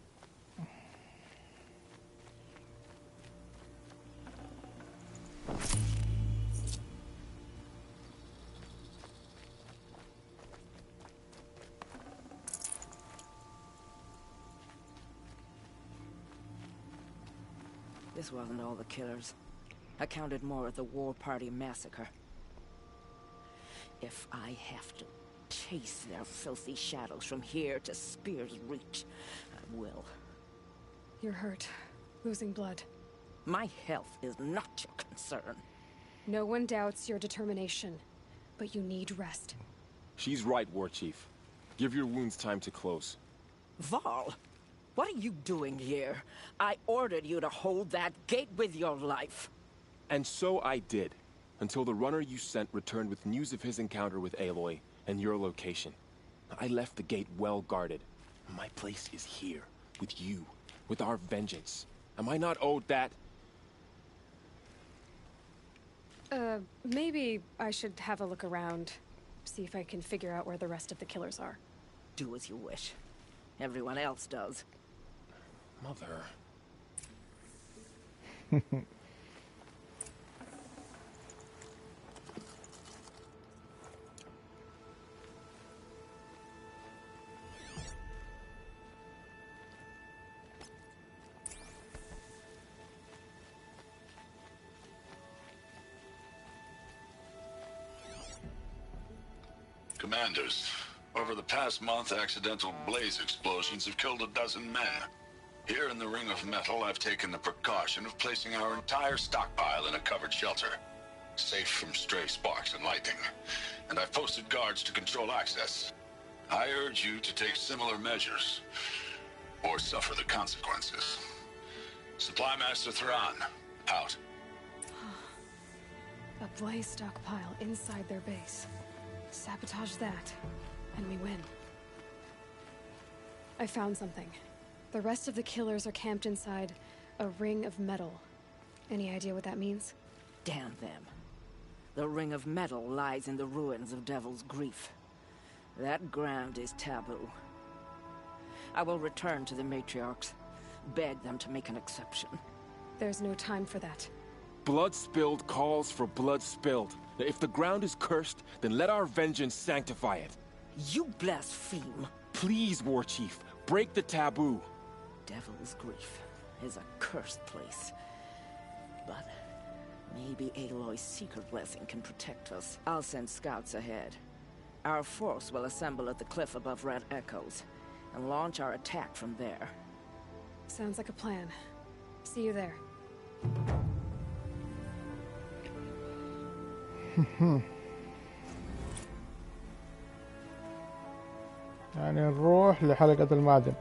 This wasn't all the killers. I counted more at the war party massacre. If I have to chase their filthy shadows from here to Spear's Reach, I will. You're hurt. Losing blood. My health is not your concern. No one doubts your determination, but you need rest. She's right, War Chief. Give your wounds time to close. Varl, what are you doing here? I ordered you to hold that gate with your life. And so I did, until the runner you sent returned with news of his encounter with Aloy and your location. I left the gate well guarded. My place is here, with you, with our vengeance. Am I not owed that? Maybe I should have a look around. See if I can figure out where the rest of the killers are. Do as you wish. Everyone else does. Mother. Commanders, over the past month, accidental blaze explosions have killed 12 men. Here in the Ring of Metal, I've taken the precaution of placing our entire stockpile in a covered shelter, safe from stray sparks and lightning. And I've posted guards to control access. I urge you to take similar measures, or suffer the consequences. Supply Master Thran, out. A blaze stockpile inside their base. Sabotage that, and we win. I found something. The rest of the killers are camped inside a ring of metal. Any idea what that means? Damn them. The Ring of Metal lies in the ruins of Devil's Grief. That ground is taboo. I will return to the matriarchs, beg them to make an exception. There's no time for that. Blood spilled calls for blood spilled. If the ground is cursed, then let our vengeance sanctify it. You blaspheme. Please, War Chief, break the taboo. Devil's Grief is a cursed place. But maybe Aloy's secret blessing can protect us. I'll send scouts ahead. Our force will assemble at the cliff above Red Echoes and launch our attack from there. Sounds like a plan. See you there. يعني نروح لحلقة المعدن،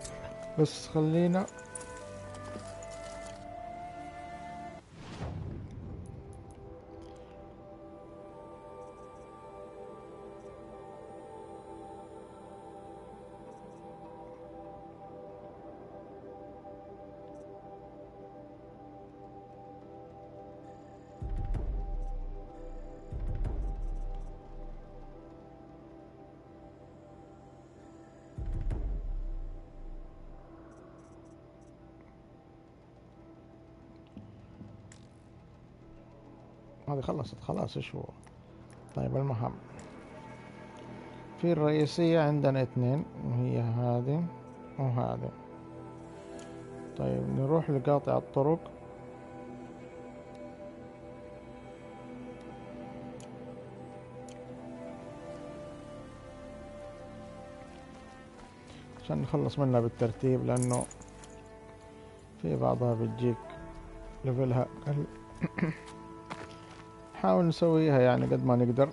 بس خلينا هذه خلصت خلاص. ايش هو؟ طيب المهم في الرئيسية عندنا 2 وهي هذه وهذه. طيب نروح لقاطع الطرق. عشان نخلص منها بالترتيب، لأنه في بعضها بتجيك ليفلها أقل. نحاول نسويها يعني قد ما نقدر.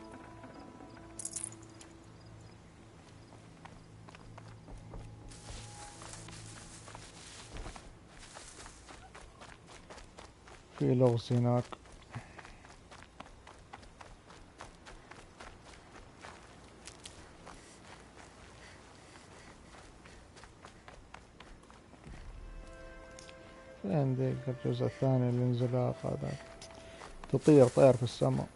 في لغز هناك. في عندك الجزء الثاني الانزلاق هذا، تطير طير في السماء.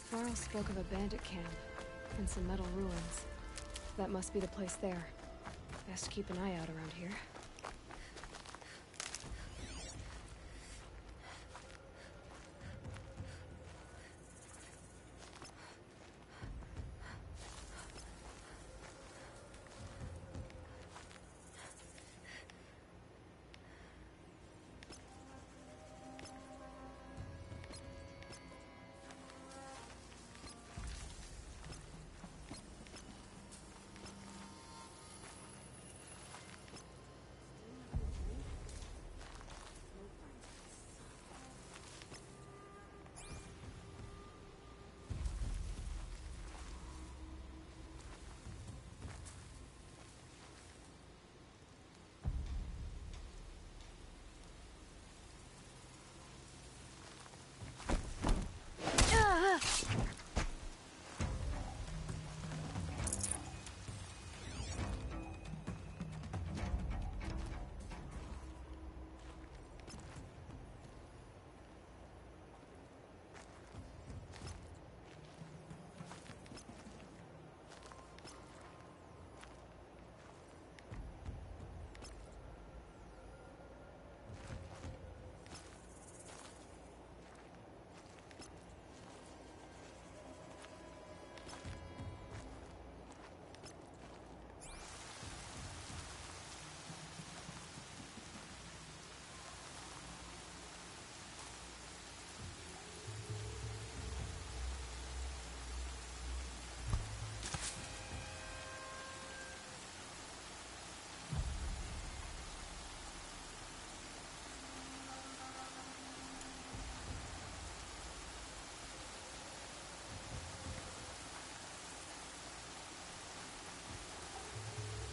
Varl spoke of a bandit camp and some metal ruins. That must be the place there. Best to keep an eye out around here.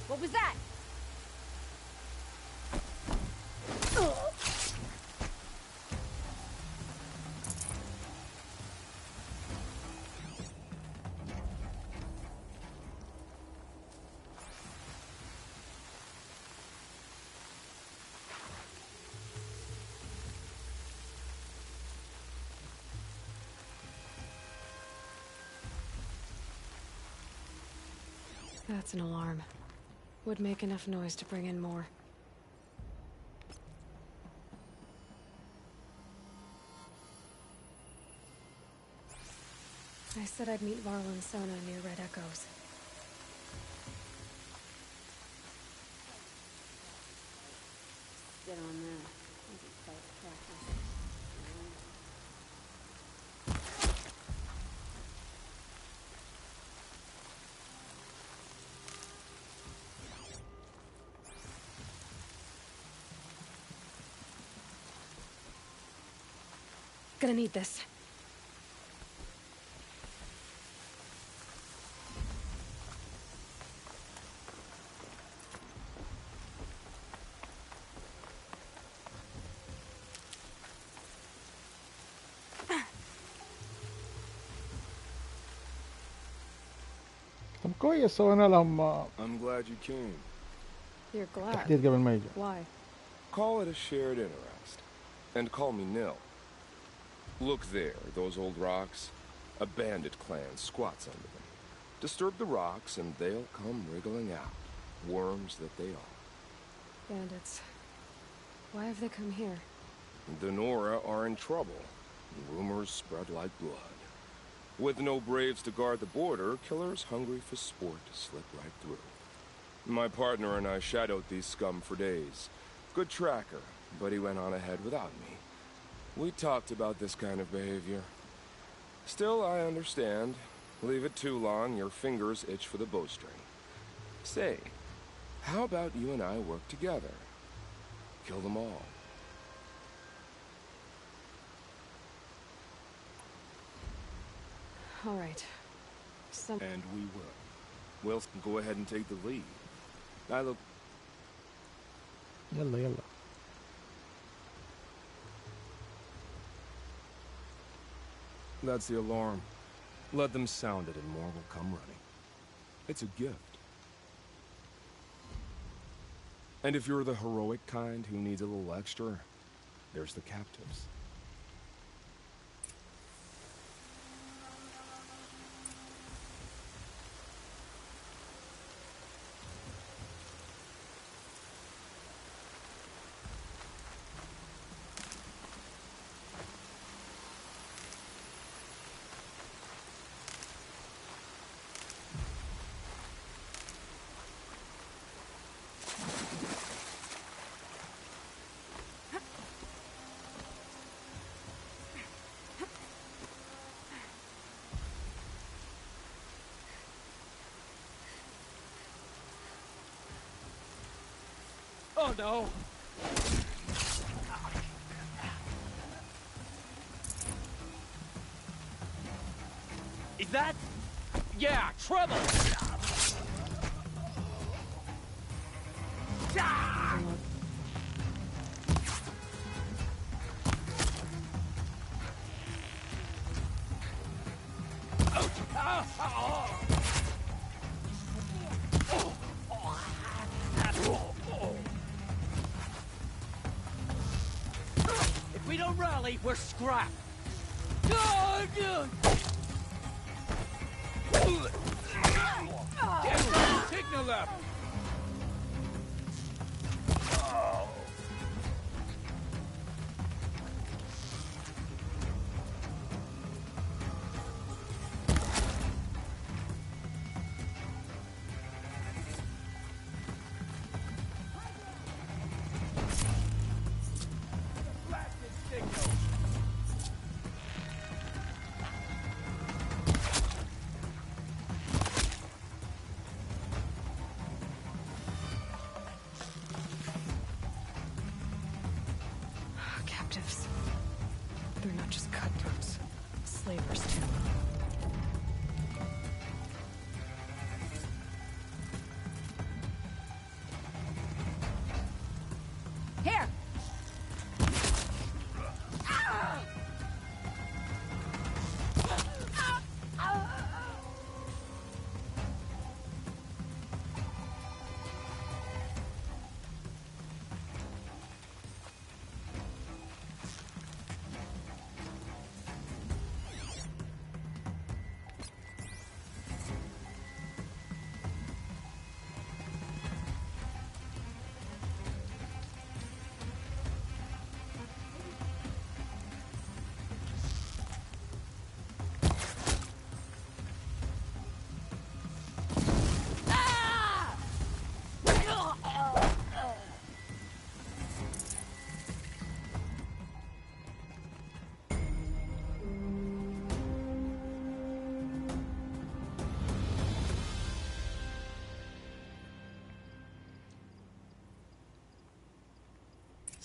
What was that? That's an alarm. Would make enough noise to bring in more. I said I'd meet Varl and Sona near Red Echoes. Get on that. Gonna need this. طب كويس سوينا لهم I'm glad you came. You're glad. تحديد قبل ما يجي. Why? Call it a shared interest. And call me Nil. Look there, those old rocks. A bandit clan squats under them. Disturb the rocks and they'll come wriggling out. Worms that they are. Bandits. Why have they come here? The Nora are in trouble. Rumors spread like blood. With no braves to guard the border, killers hungry for sport slip right through. My partner and I shadowed these scum for days. Good tracker, but he went on ahead without me. We talked about this kind of behavior. Still, I understand. Leave it too long, your fingers itch for the bowstring. Say, how about you and I work together? Kill them all. All right. And we will. We'll go ahead and take the lead. I look... يلا يلا. That's the alarm. Let them sound it and more will come running. It's a gift. And if you're the heroic kind who needs a little extra, there's the captives. Oh no! Is that? Yeah, trouble! If we don't rally, we're scrapped. Signal up!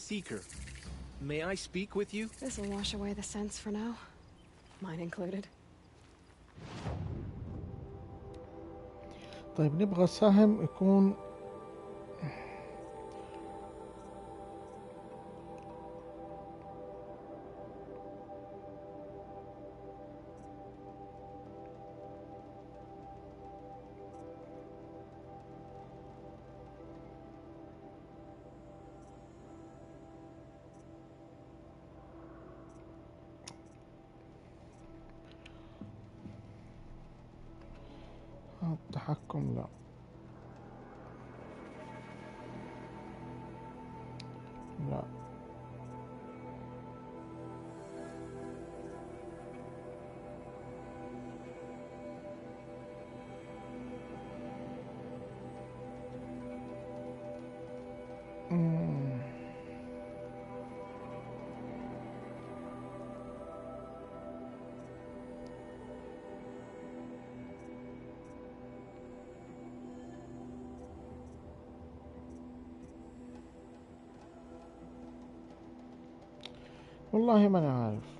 Seeker, may I speak with you? This'll wash away the sense for now. Mine included. طيب نبغى سهم يكون التحكم لا لا والله ما أنا عارف.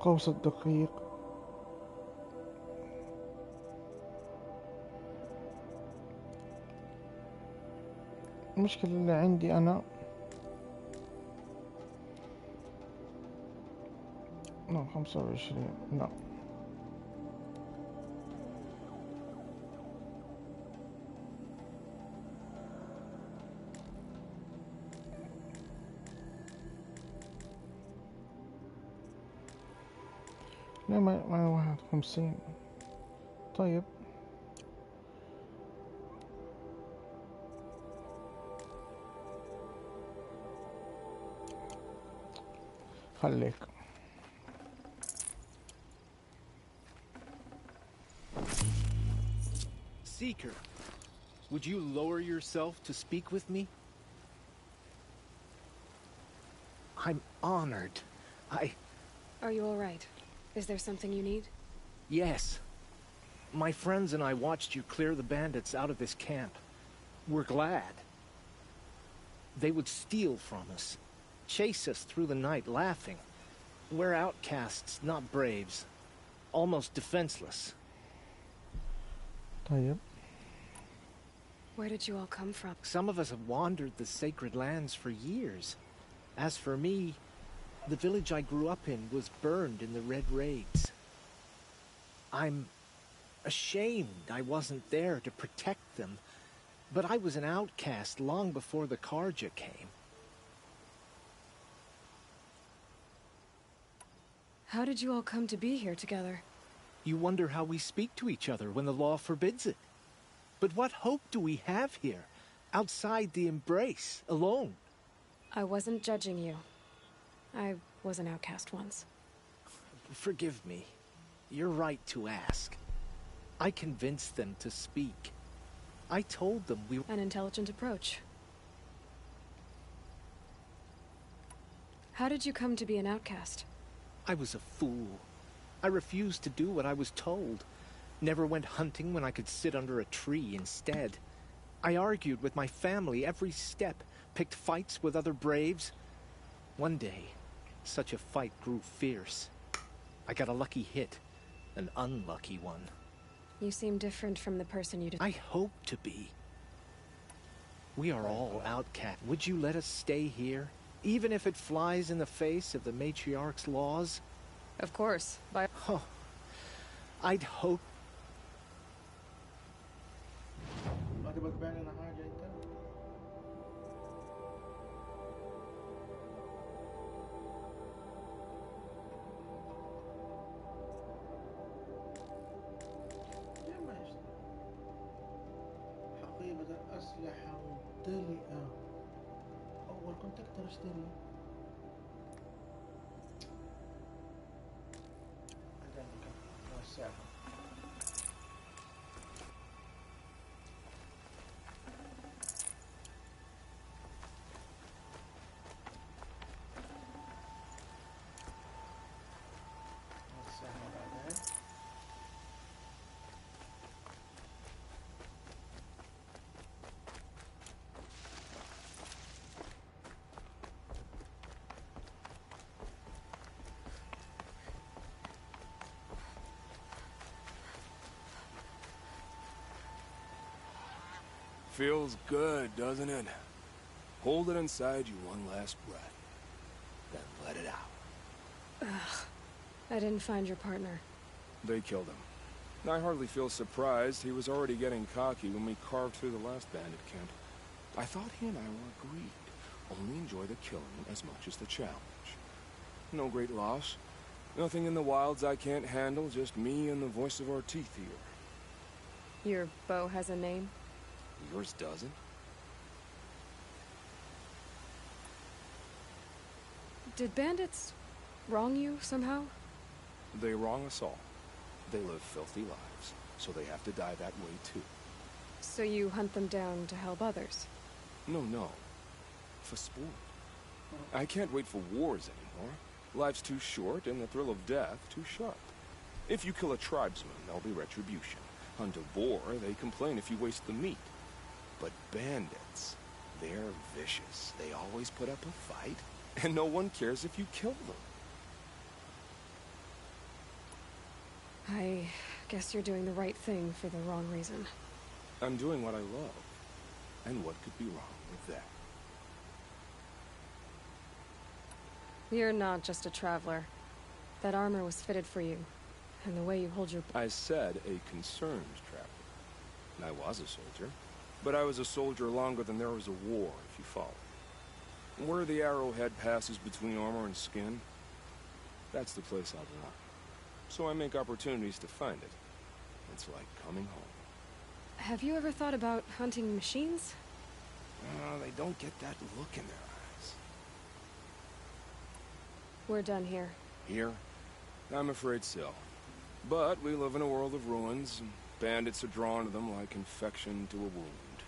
قوس الدقيق المشكلة اللي عندي أنا لا 25 لا لا ما 51 طيب خليك Seeker, would you lower yourself to speak with me? I'm honored. Are you all right? Is there something you need? Yes. My friends and I watched you clear the bandits out of this camp. We're glad. They would steal from us, chase us through the night laughing. We're outcasts, not braves. Almost defenseless. طيب Where did you all come from? Some of us have wandered the sacred lands for years. As for me, the village I grew up in was burned in the Red Raids. I'm ashamed I wasn't there to protect them, but I was an outcast long before the Karja came. How did you all come to be here together? You wonder how we speak to each other when the law forbids it. But what hope do we have here, outside the embrace, alone? I wasn't judging you. I was an outcast once. Forgive me. You're right to ask. I convinced them to speak. I told them we were... An intelligent approach. How did you come to be an outcast? I was a fool. I refused to do what I was told. Never went hunting when I could sit under a tree instead. I argued with my family every step, picked fights with other braves. One day, such a fight grew fierce. I got a lucky hit, an unlucky one. You seem different from the person you... I hope to be. We are all outcast. Would you let us stay here, even if it flies in the face of the matriarch's laws? Of course. Oh, I'd hope... ما تبغى تبيع لنا حاجة أنت؟ حقيبة الأسلحة ممتلئة. أول كنت أقدر أشتري. عندنا كم ساعة. Feels good, doesn't it? Hold it inside you one last breath. Then let it out. Ugh. I didn't find your partner. They killed him. I hardly feel surprised. He was already getting cocky when we carved through the last bandit camp. I thought he and I were agreed. Only enjoy the killing as much as the challenge. No great loss. Nothing in the wilds I can't handle, just me and the voice of our teeth here. Your bow has a name? Yours doesn't? Did bandits wrong you somehow? They wrong us all. They live filthy lives, so they have to die that way too. So you hunt them down to help others? No. For sport. I can't wait for wars anymore. Life's too short and the thrill of death too sharp. If you kill a tribesman, there'll be retribution. Hunt a boar, they complain if you waste the meat. But bandits, they're vicious. They always put up a fight, and no one cares if you kill them. I guess you're doing the right thing for the wrong reason. I'm doing what I love. And what could be wrong with that? You're not just a traveler. That armor was fitted for you. And the way you hold your... I said a concerned traveler. I was a soldier. But I was a soldier longer than there was a war, if you follow. Where the arrowhead passes between armor and skin, that's the place I belong. So I make opportunities to find it. It's like coming home. Have you ever thought about hunting machines? They don't get that look in their eyes. We're done here. Here? I'm afraid so. But we live in a world of ruins, and bandits are drawn to them like infection to a wound.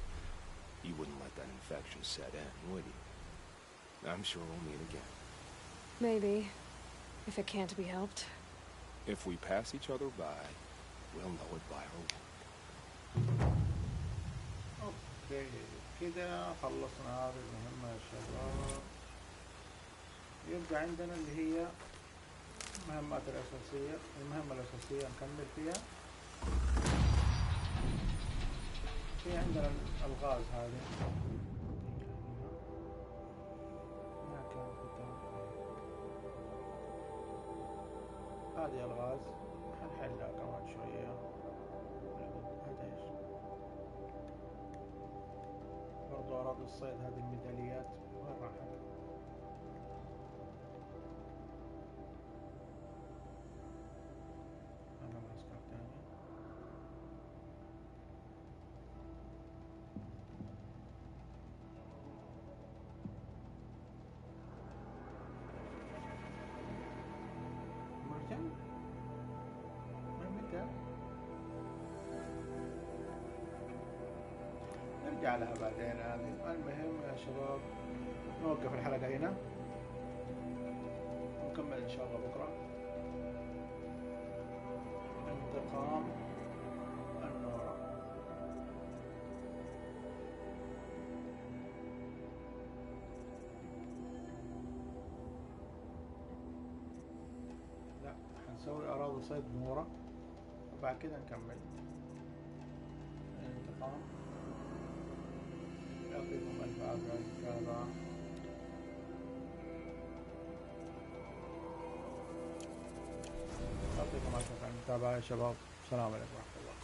You wouldn't let that infection set in, would you? I'm sure we'll meet again. Maybe. If it can't be helped. If we pass each other by, we'll know it by our work. اوكي كده خلصنا هذه المهمة يا شباب. يبقى عندنا اللي هي المهمات الأساسية. المهمة الأساسية نكمل فيها. في عندنا الغاز هذه. ما كان هذه الغاز حنحلها كمان شوية. هذا ايش؟ برضو أراضي الصيد هذه الميداليات وين راحت؟ أنا معسكر تاني. مريديان؟ متى؟ نرجع لها بعدين هذه. المهم يا شباب نوقف الحلقة هنا ونكمل إن شاء الله بكرة. انتقام النورة. لا حنسوي أراضي صيد نورة وبعد كده نكمل الانتقام. يعطيكم ألف عافية كذا. يعطيكم ألف عافية المتابعة يا شباب. السلام عليكم ورحمة الله.